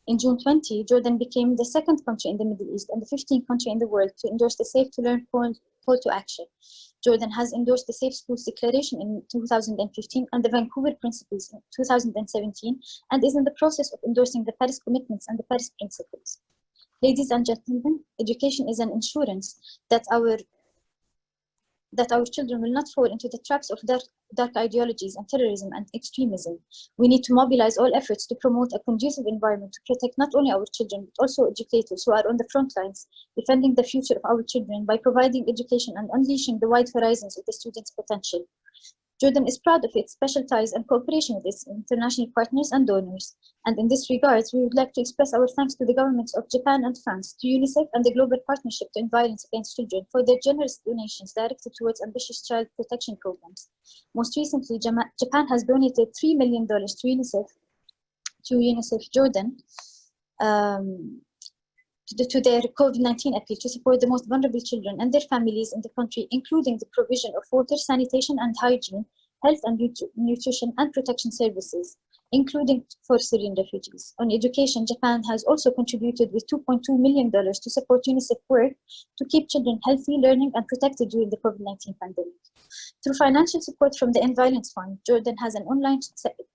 In June 20, Jordan became the second country in the Middle East and the 15th country in the world to endorse the Safe to Learn call to action. Jordan has endorsed the Safe Schools Declaration in 2015 and the Vancouver Principles in 2017, and is in the process of endorsing the Paris Commitments and the Paris Principles. Ladies and gentlemen, education is an insurance that our children will not fall into the traps of dark ideologies and terrorism and extremism. We need to mobilize all efforts to promote a conducive environment to protect not only our children, but also educators who are on the front lines, defending the future of our children by providing education and unleashing the wide horizons of the students' potential. Jordan is proud of its special ties and cooperation with its international partners and donors. And in this regard, we would like to express our thanks to the governments of Japan and France, to UNICEF and the Global Partnership to End Violence Against Children for their generous donations directed towards ambitious child protection programs. Most recently, Japan has donated $3 million to UNICEF Jordan to their COVID-19 appeal to support the most vulnerable children and their families in the country, including the provision of water, sanitation and hygiene, health and nutrition and protection services, including for Syrian refugees. On education, Japan has also contributed with $2.2 million to support UNICEF work to keep children healthy, learning and protected during the COVID-19 pandemic. Through financial support from the End Violence Fund, Jordan has an online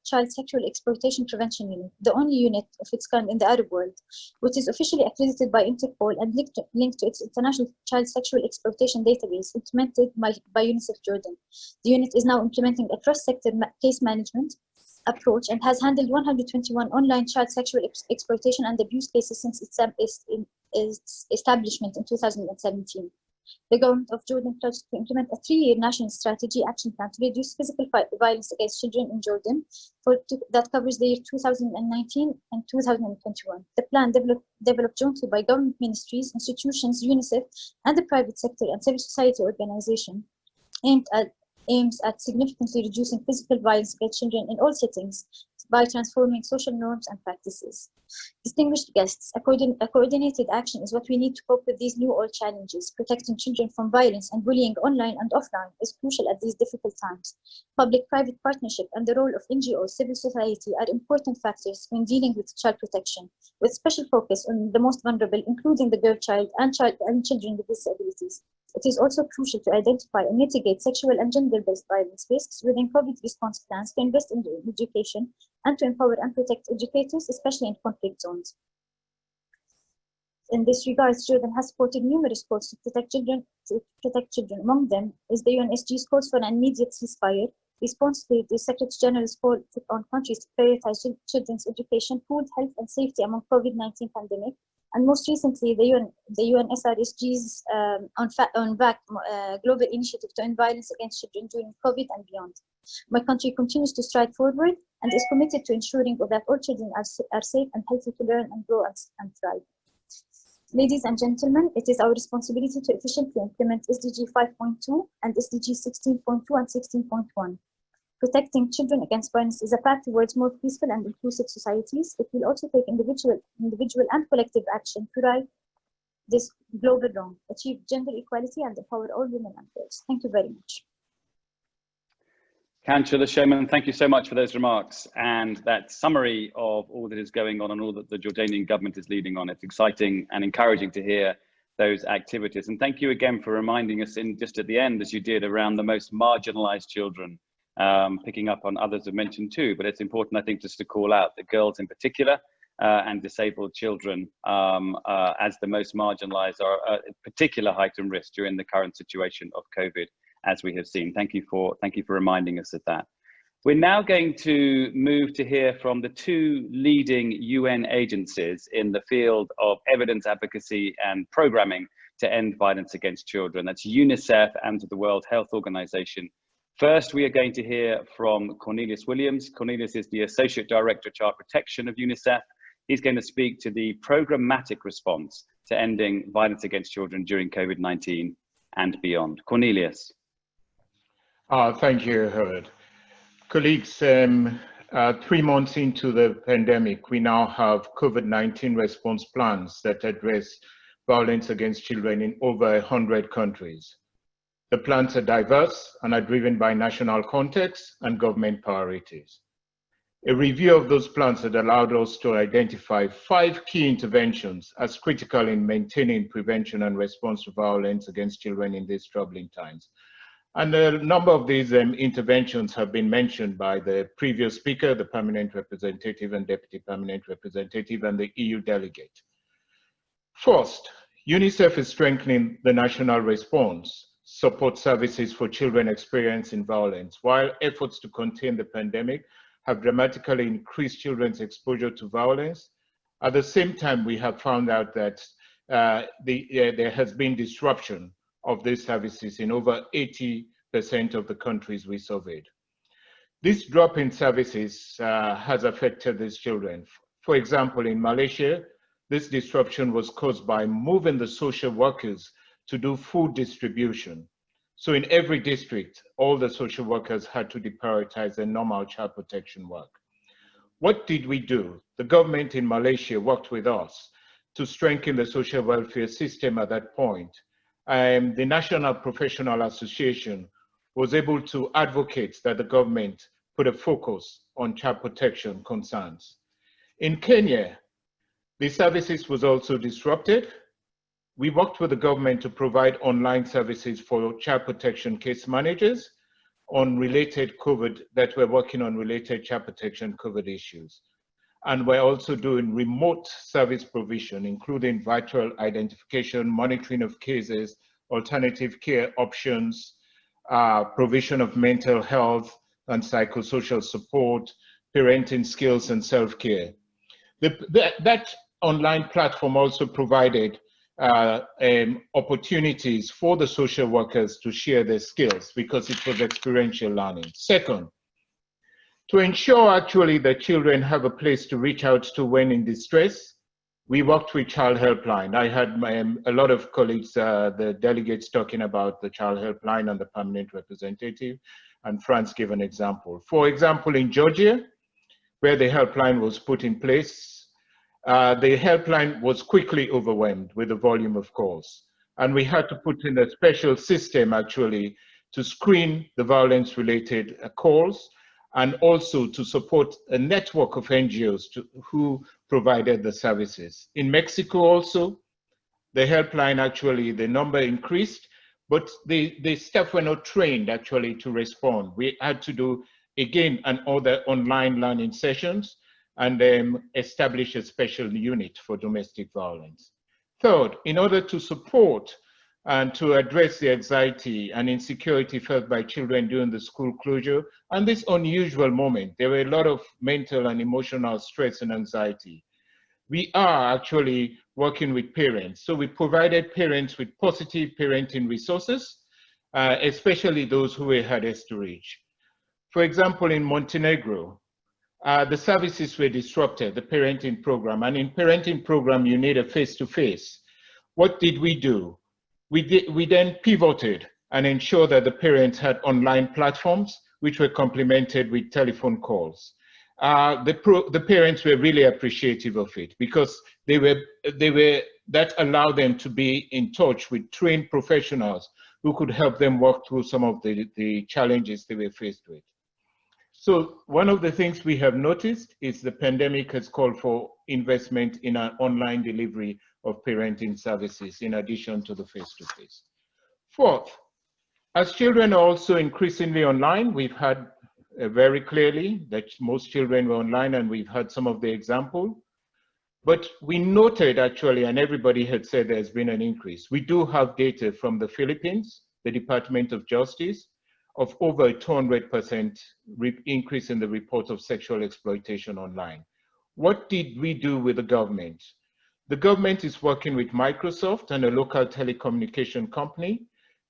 child sexual exploitation prevention unit, the only unit of its kind in the Arab world, which is officially accredited by Interpol and linked to its international child sexual exploitation database implemented by UNICEF Jordan. The unit is now implementing a cross-sector case management approach and has handled 121 online child sexual exploitation and abuse cases since its establishment in 2017. The government of Jordan pledged to implement a 3-year national strategy action plan to reduce physical violence against children in Jordan that covers the year 2019 and 2021. The plan, developed jointly by government ministries, institutions, UNICEF, and the private sector and civil society organization, aims at significantly reducing physical violence against children in all settings by transforming social norms and practices. Distinguished guests, a coordinated action is what we need to cope with these new old challenges. Protecting children from violence and bullying online and offline is crucial at these difficult times. Public-private partnership and the role of NGOs, civil society are important factors when dealing with child protection, with special focus on the most vulnerable, including the girl child and children with disabilities. It is also crucial to identify and mitigate sexual and gender-based violence risks within COVID response plans, to invest in education, and to empower and protect educators, especially in conflict zones. In this regard, Jordan has supported numerous calls to protect children. Among them is the UNSG's calls for an immediate ceasefire, response to the Secretary General's call on countries to prioritize children's education, food, health, and safety among COVID-19 pandemic, and most recently, the UN SRSG's global initiative to end violence against children during COVID and beyond. My country continues to stride forward and is committed to ensuring that all children are safe and healthy to learn and grow and thrive. Ladies and gentlemen, it is our responsibility to efficiently implement SDG 5.2 and SDG 16.2 and 16.1. Protecting children against violence is a path towards more peaceful and inclusive societies. It will also take individual and collective action to right this global wrong, achieve gender equality, and empower all women and girls. Thank you very much. Chancellor Shoman, thank you so much for those remarks and that summary of all that is going on and all that the Jordanian government is leading on. It's exciting and encouraging to hear those activities. And thank you again for reminding us just at the end, as you did, around the most marginalized children picking up on others have mentioned too, but it's important, I think, just to call out the girls in particular and disabled children as the most marginalized are at particular heightened risk during the current situation of COVID, as we have seen. Thank you for reminding us of that. We're now going to move to hear from the two leading UN agencies in the field of evidence advocacy and programming to end violence against children. That's UNICEF and the World Health Organization. First, we are going to hear from Cornelius Williams. Cornelius is the Associate Director of Child Protection of UNICEF. He's going to speak to the programmatic response to ending violence against children during COVID-19 and beyond. Cornelius. Thank you, Howard. Colleagues, 3 months into the pandemic, we now have COVID-19 response plans that address violence against children in over 100 countries. The plans are diverse and are driven by national context and government priorities. A review of those plans had allowed us to identify 5 key interventions as critical in maintaining prevention and response to violence against children in these troubling times. And a number of these interventions have been mentioned by the previous speaker, the permanent representative and deputy permanent representative, and the EU delegate. First, UNICEF is strengthening the national response support services for children experiencing violence, while efforts to contain the pandemic have dramatically increased children's exposure to violence. At the same time, we have found out that there has been disruption of these services in over 80% of the countries we surveyed. This drop in services has affected these children. For example, in Malaysia, this disruption was caused by moving the social workers to do food distribution. So in every district, all the social workers had to deprioritize their normal child protection work. What did we do? The government in Malaysia worked with us to strengthen the social welfare system at that point. The National Professional Association was able to advocate that the government put a focus on child protection concerns. In Kenya, the services was also disrupted. We worked with the government to provide online services for child protection case managers on related COVID, that were working on related child protection COVID issues. And we're also doing remote service provision, including virtual identification, monitoring of cases, alternative care options, provision of mental health and psychosocial support, parenting skills and self-care. That online platform also provided opportunities for the social workers to share their skills because it was experiential learning. Second, to ensure actually that children have a place to reach out to when in distress, we worked with Child Helpline. I had a lot of colleagues, the delegates talking about the Child Helpline and the permanent representative, and Franz gave an example. For example, in Georgia, where the helpline was put in place, the helpline was quickly overwhelmed with the volume of calls. And we had to put in a special system actually to screen the violence-related calls and also to support a network of NGOs who provided the services. In Mexico also, the helpline actually, the number increased, but the staff were not trained actually to respond. We had to do, again, other online learning sessions and establish a special unit for domestic violence. Third, in order to support and to address the anxiety and insecurity felt by children during the school closure, and this unusual moment, there were a lot of mental and emotional stress and anxiety. We are actually working with parents. So we provided parents with positive parenting resources, especially those who were hardest to reach. For example, in Montenegro, the services were disrupted, the parenting program. And in parenting program, you need a face-to-face. What did we do? We then pivoted and ensured that the parents had online platforms, which were complemented with telephone calls. The parents were really appreciative of it because that allowed them to be in touch with trained professionals who could help them work through some of the challenges they were faced with. So one of the things we have noticed is the pandemic has called for investment in an online delivery of parenting services in addition to the face-to-face. Fourth, as children are also increasingly online, we've had very clearly that most children were online, and we've had some of the example. But we noted actually, and everybody had said there's been an increase. We do have data from the Philippines, the Department of Justice, of over a 200% increase in the report of sexual exploitation online. What did we do with the government? The government is working with Microsoft and a local telecommunication company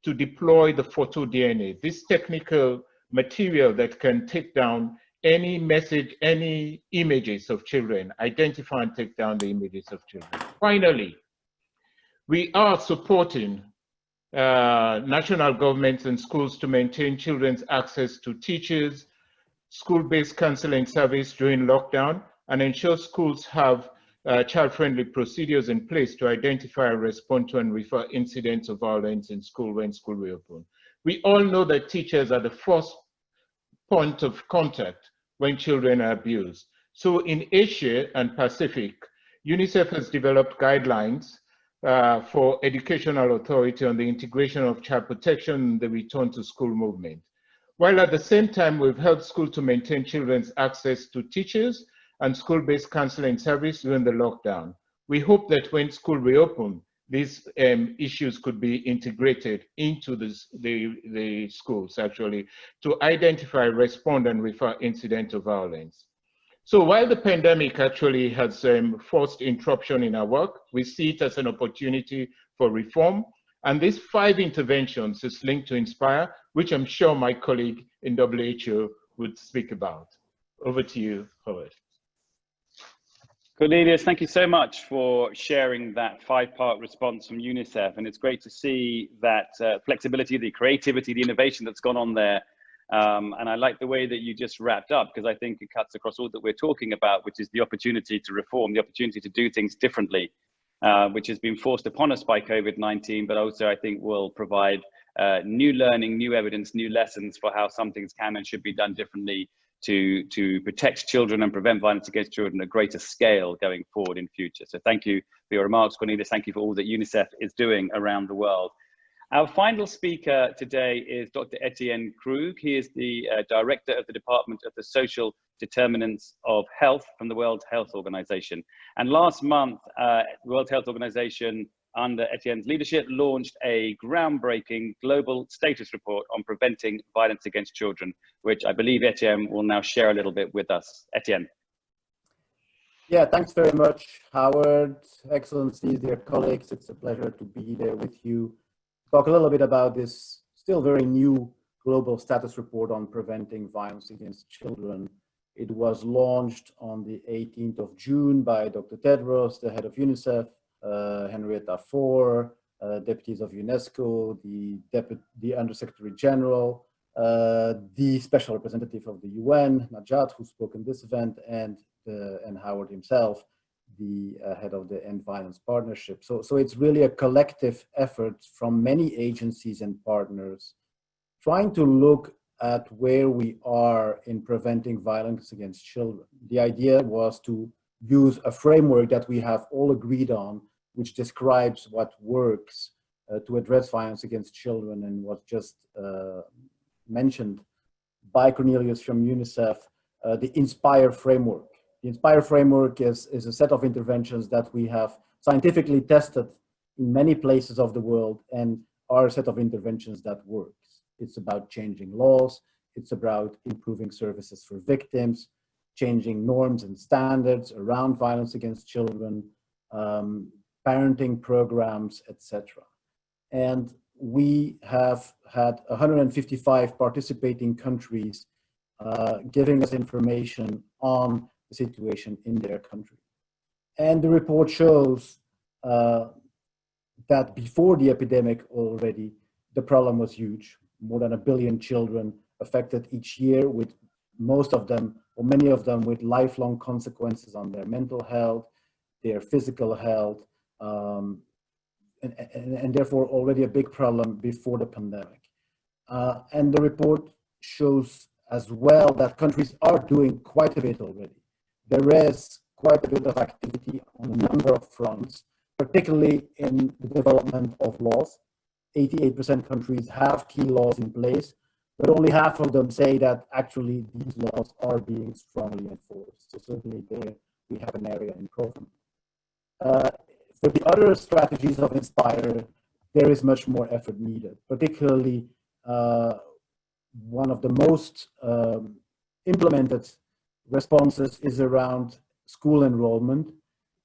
to deploy the photo DNA, this technical material that can take down any message, any images of children, identify and take down the images of children. Finally, we are supporting national governments and schools to maintain children's access to teachers, school-based counseling service during lockdown, and ensure schools have child-friendly procedures in place to identify, respond to, and refer incidents of violence in school when school reopen. We all know that teachers are the first point of contact when children are abused. So in Asia and Pacific, UNICEF has developed guidelines for educational authority on the integration of child protection and the return to school movement. While at the same time, we've helped schools to maintain children's access to teachers and school-based counseling service during the lockdown. We hope that when school reopen, these issues could be integrated into the schools actually to identify, respond, and refer incidents of violence. So while the pandemic actually has forced interruption in our work, we see it as an opportunity for reform. And these 5 interventions is linked to Inspire, which I'm sure my colleague in WHO would speak about. Over to you, Howard. Cornelius, thank you so much for sharing that 5-part response from UNICEF. And it's great to see that flexibility, the creativity, the innovation that's gone on there. And I like the way that you just wrapped up, because I think it cuts across all that we're talking about, which is the opportunity to reform, the opportunity to do things differently, which has been forced upon us by COVID-19, but also I think will provide new learning, new evidence, new lessons for how some things can and should be done differently to protect children and prevent violence against children at a greater scale going forward in future. So thank you for your remarks, Cornelius. Thank you for all that UNICEF is doing around the world. Our final speaker today is Dr. Etienne Krug. He is the Director of the Department of the Social Determinants of Health from the World Health Organization. And last month, the World Health Organization, under Etienne's leadership, launched a groundbreaking global status report on preventing violence against children, which I believe Etienne will now share a little bit with us. Etienne. Yeah, thanks very much, Howard. Excellencies, dear colleagues, it's a pleasure to be there with you. Talk a little bit about this still very new global status report on preventing violence against children. It was launched on the 18th of June by Dr. Tedros, the head of UNICEF, Henrietta Fore, deputies of UNESCO, the Undersecretary General, the Special Representative of the UN, Najat, who spoke in this event, and Howard himself, the head of the End Violence Partnership. So it's really a collective effort from many agencies and partners trying to look at where we are in preventing violence against children. The idea was to use a framework that we have all agreed on, which describes what works to address violence against children, and was just mentioned by Cornelius from UNICEF, the INSPIRE framework. The INSPIRE framework is a set of interventions that we have scientifically tested in many places of the world and are a set of interventions that works. It's about changing laws, it's about improving services for victims, changing norms and standards around violence against children, parenting programs, etc. And we have had 155 participating countries giving us information on the situation in their country. And the report shows that before the epidemic already, the problem was huge. More than 1 billion children affected each year, with most of them, or many of them, with lifelong consequences on their mental health, their physical health, and therefore already a big problem before the pandemic. And the report shows as well that countries are doing quite a bit already. There is quite a bit of activity on a number of fronts, particularly in the development of laws. 88% countries have key laws in place, but only half of them say that actually these laws are being strongly enforced. So certainly there we have an area in improvement. For the other strategies of Inspire, there is much more effort needed, particularly one of the most implemented responses is around school enrollment,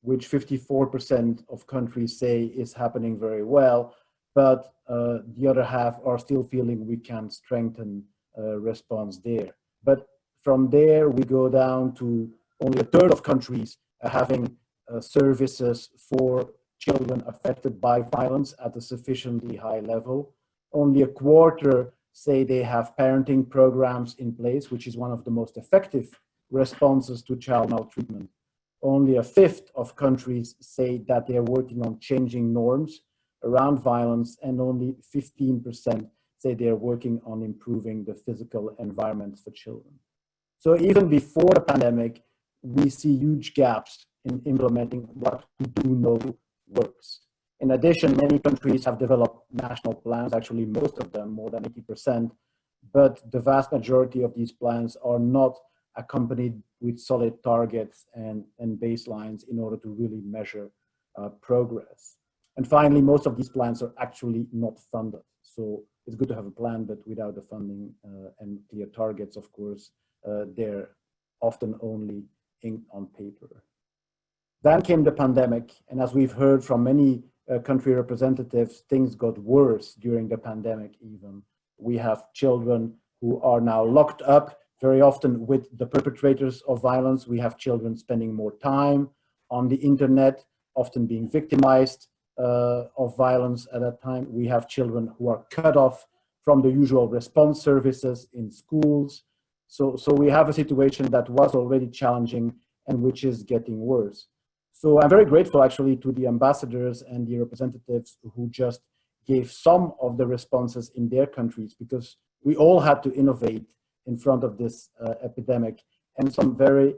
which 54% of countries say is happening very well, but the other half are still feeling we can strengthen response there. But from there, we go down to only a third of countries having services for children affected by violence at a sufficiently high level. Only a quarter say they have parenting programs in place, which is one of the most effective responses to child maltreatment. Only a fifth of countries say that they're working on changing norms around violence, and only 15% say they're working on improving the physical environment for children. So even before the pandemic, we see huge gaps in implementing what we do know works. In addition, many countries have developed national plans, actually most of them, more than 80%, but the vast majority of these plans are not accompanied with solid targets and baselines in order to really measure progress. And finally, most of these plans are actually not funded. So it's good to have a plan, but without the funding and clear targets, of course, they're often only ink on paper. Then came the pandemic, and as we've heard from many country representatives, things got worse during the pandemic even. We have children who are now locked up, very often with the perpetrators of violence. We have children spending more time on the internet, often being victimized of violence at that time. We have children who are cut off from the usual response services in schools. So we have a situation that was already challenging and which is getting worse. So I'm very grateful actually to the ambassadors and the representatives who just gave some of the responses in their countries, because we all had to innovate in front of this epidemic, and some very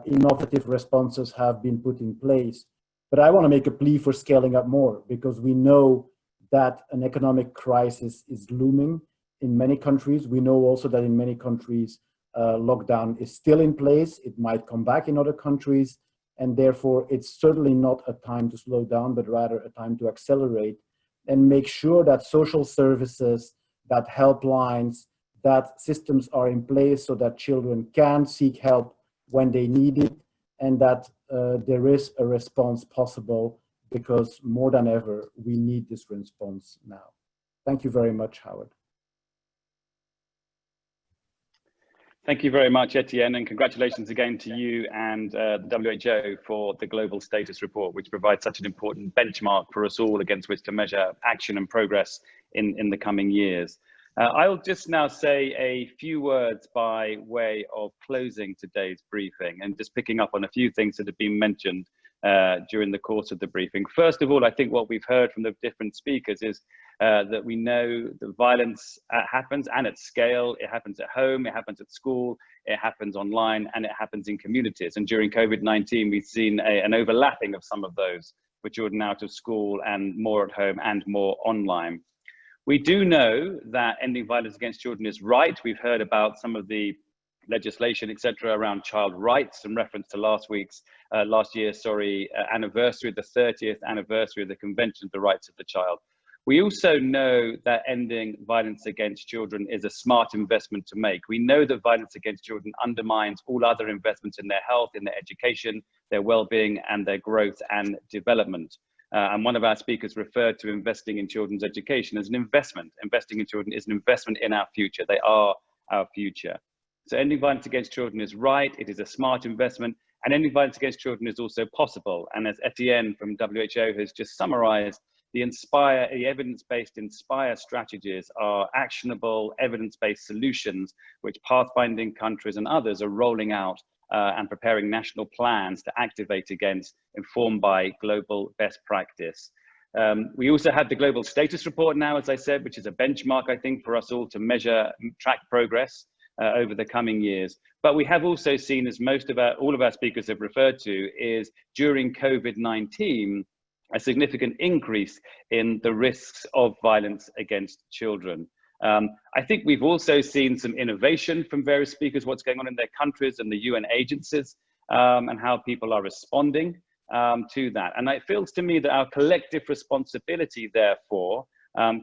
innovative responses have been put in place. But I want to make a plea for scaling up more, because we know that an economic crisis is looming in many countries. We know also that in many countries, lockdown is still in place. It might come back in other countries. And therefore, it's certainly not a time to slow down, but rather a time to accelerate and make sure that social services, that helplines, that systems are in place so that children can seek help when they need it, and that there is a response possible, because more than ever, we need this response now. Thank you very much, Howard. Thank you very much, Etienne, and congratulations again to you and the WHO for the Global Status Report, which provides such an important benchmark for us all against which to measure action and progress in the coming years. I'll just now say a few words by way of closing today's briefing and just picking up on a few things that have been mentioned during the course of the briefing. First of all, I think what we've heard from the different speakers is that we know the violence happens, and at scale. It happens at home, it happens at school, it happens online, and it happens in communities. And during COVID-19, we've seen an overlapping of some of those for children out of school and more at home and more online. We do know that ending violence against children is right. We've heard about some of the legislation, etc., around child rights in reference to last year's anniversary, the 30th anniversary of the Convention on the Rights of the Child. We also know that ending violence against children is a smart investment to make. We know that violence against children undermines all other investments in their health, in their education, their well-being, and their growth and development. And one of our speakers referred to investing in children's education as an investment. Investing in children is an investment in our future. They are our future. So ending violence against children is right. It is a smart investment. And ending violence against children is also possible. And as Etienne from WHO has just summarized, the evidence-based Inspire strategies are actionable, evidence-based solutions which pathfinding countries and others are rolling out and preparing national plans to activate against, informed by global best practice. We also have the Global Status Report now, as I said, which is a benchmark, I think, for us all to measure, track progress over the coming years. But we have also seen, as all of our speakers have referred to, is during COVID-19, a significant increase in the risks of violence against children. I think we've also seen some innovation from various speakers, what's going on in their countries and the UN agencies, and how people are responding to that. And it feels to me that our collective responsibility, therefore,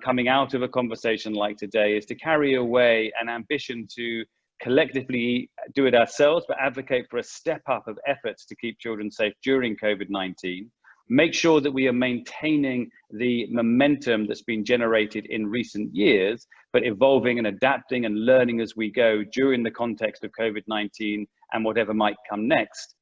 coming out of a conversation like today, is to carry away an ambition to collectively do it ourselves, but advocate for a step up of efforts to keep children safe during COVID-19. Make sure that we are maintaining the momentum that's been generated in recent years, but evolving and adapting and learning as we go during the context of COVID-19 and whatever might come next.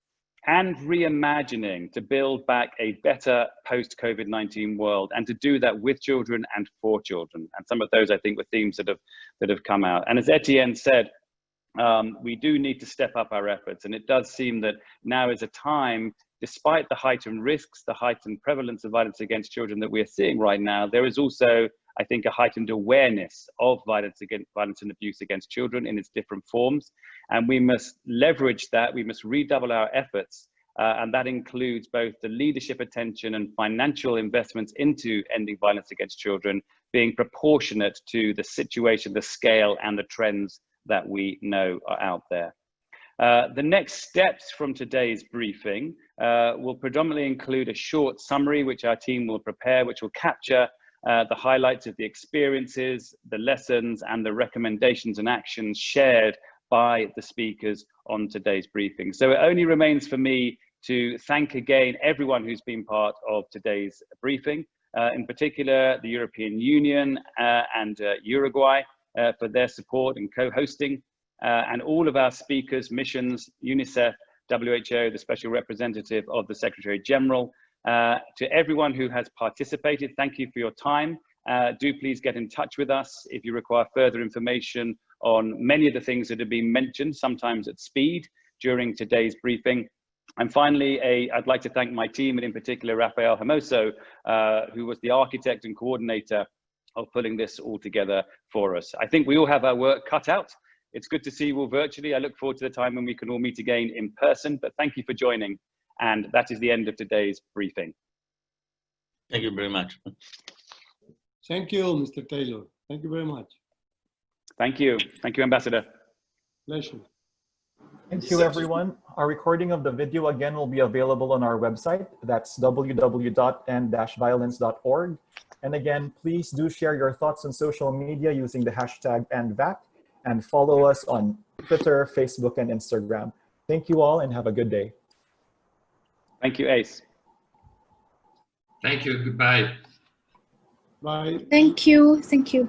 And reimagining to build back a better post-COVID-19 world, and to do that with children and for children. And some of those, I think, were themes that have come out. And as Etienne said, we do need to step up our efforts. And it does seem that now is a time, despite the heightened risks, the heightened prevalence of violence against children that we're seeing right now, there is also, I think, a heightened awareness of violence and abuse against children in its different forms. And we must leverage that, we must redouble our efforts. And that includes both the leadership attention and financial investments into ending violence against children being proportionate to the situation, the scale, and the trends that we know are out there. The next steps from today's briefing will predominantly include a short summary, which our team will prepare, which will capture the highlights of the experiences, the lessons, and the recommendations and actions shared by the speakers on today's briefing. So it only remains for me to thank again everyone who's been part of today's briefing, in particular the European Union and Uruguay for their support and co-hosting, and all of our speakers, missions, UNICEF, WHO, the Special Representative of the Secretary General. To everyone who has participated, thank you for your time. Do please get in touch with us if you require further information on many of the things that have been mentioned, sometimes at speed, during today's briefing. And finally, I'd like to thank my team, and in particular, Rafael Hermoso, who was the architect and coordinator of pulling this all together for us. I think we all have our work cut out. It's good to see you all virtually. I look forward to the time when we can all meet again in person, but thank you for joining. And that is the end of today's briefing. Thank you very much. Thank you, Mr. Taylor. Thank you very much. Thank you. Thank you, Ambassador. Pleasure. Thank you, everyone. Our recording of the video again will be available on our website. That's www.end-violence.org. And again, please do share your thoughts on social media using the hashtag EndVac, and follow us on Twitter, Facebook, and Instagram. Thank you all and have a good day. Thank you, Ace. Thank you. Goodbye. Bye. Thank you. Thank you.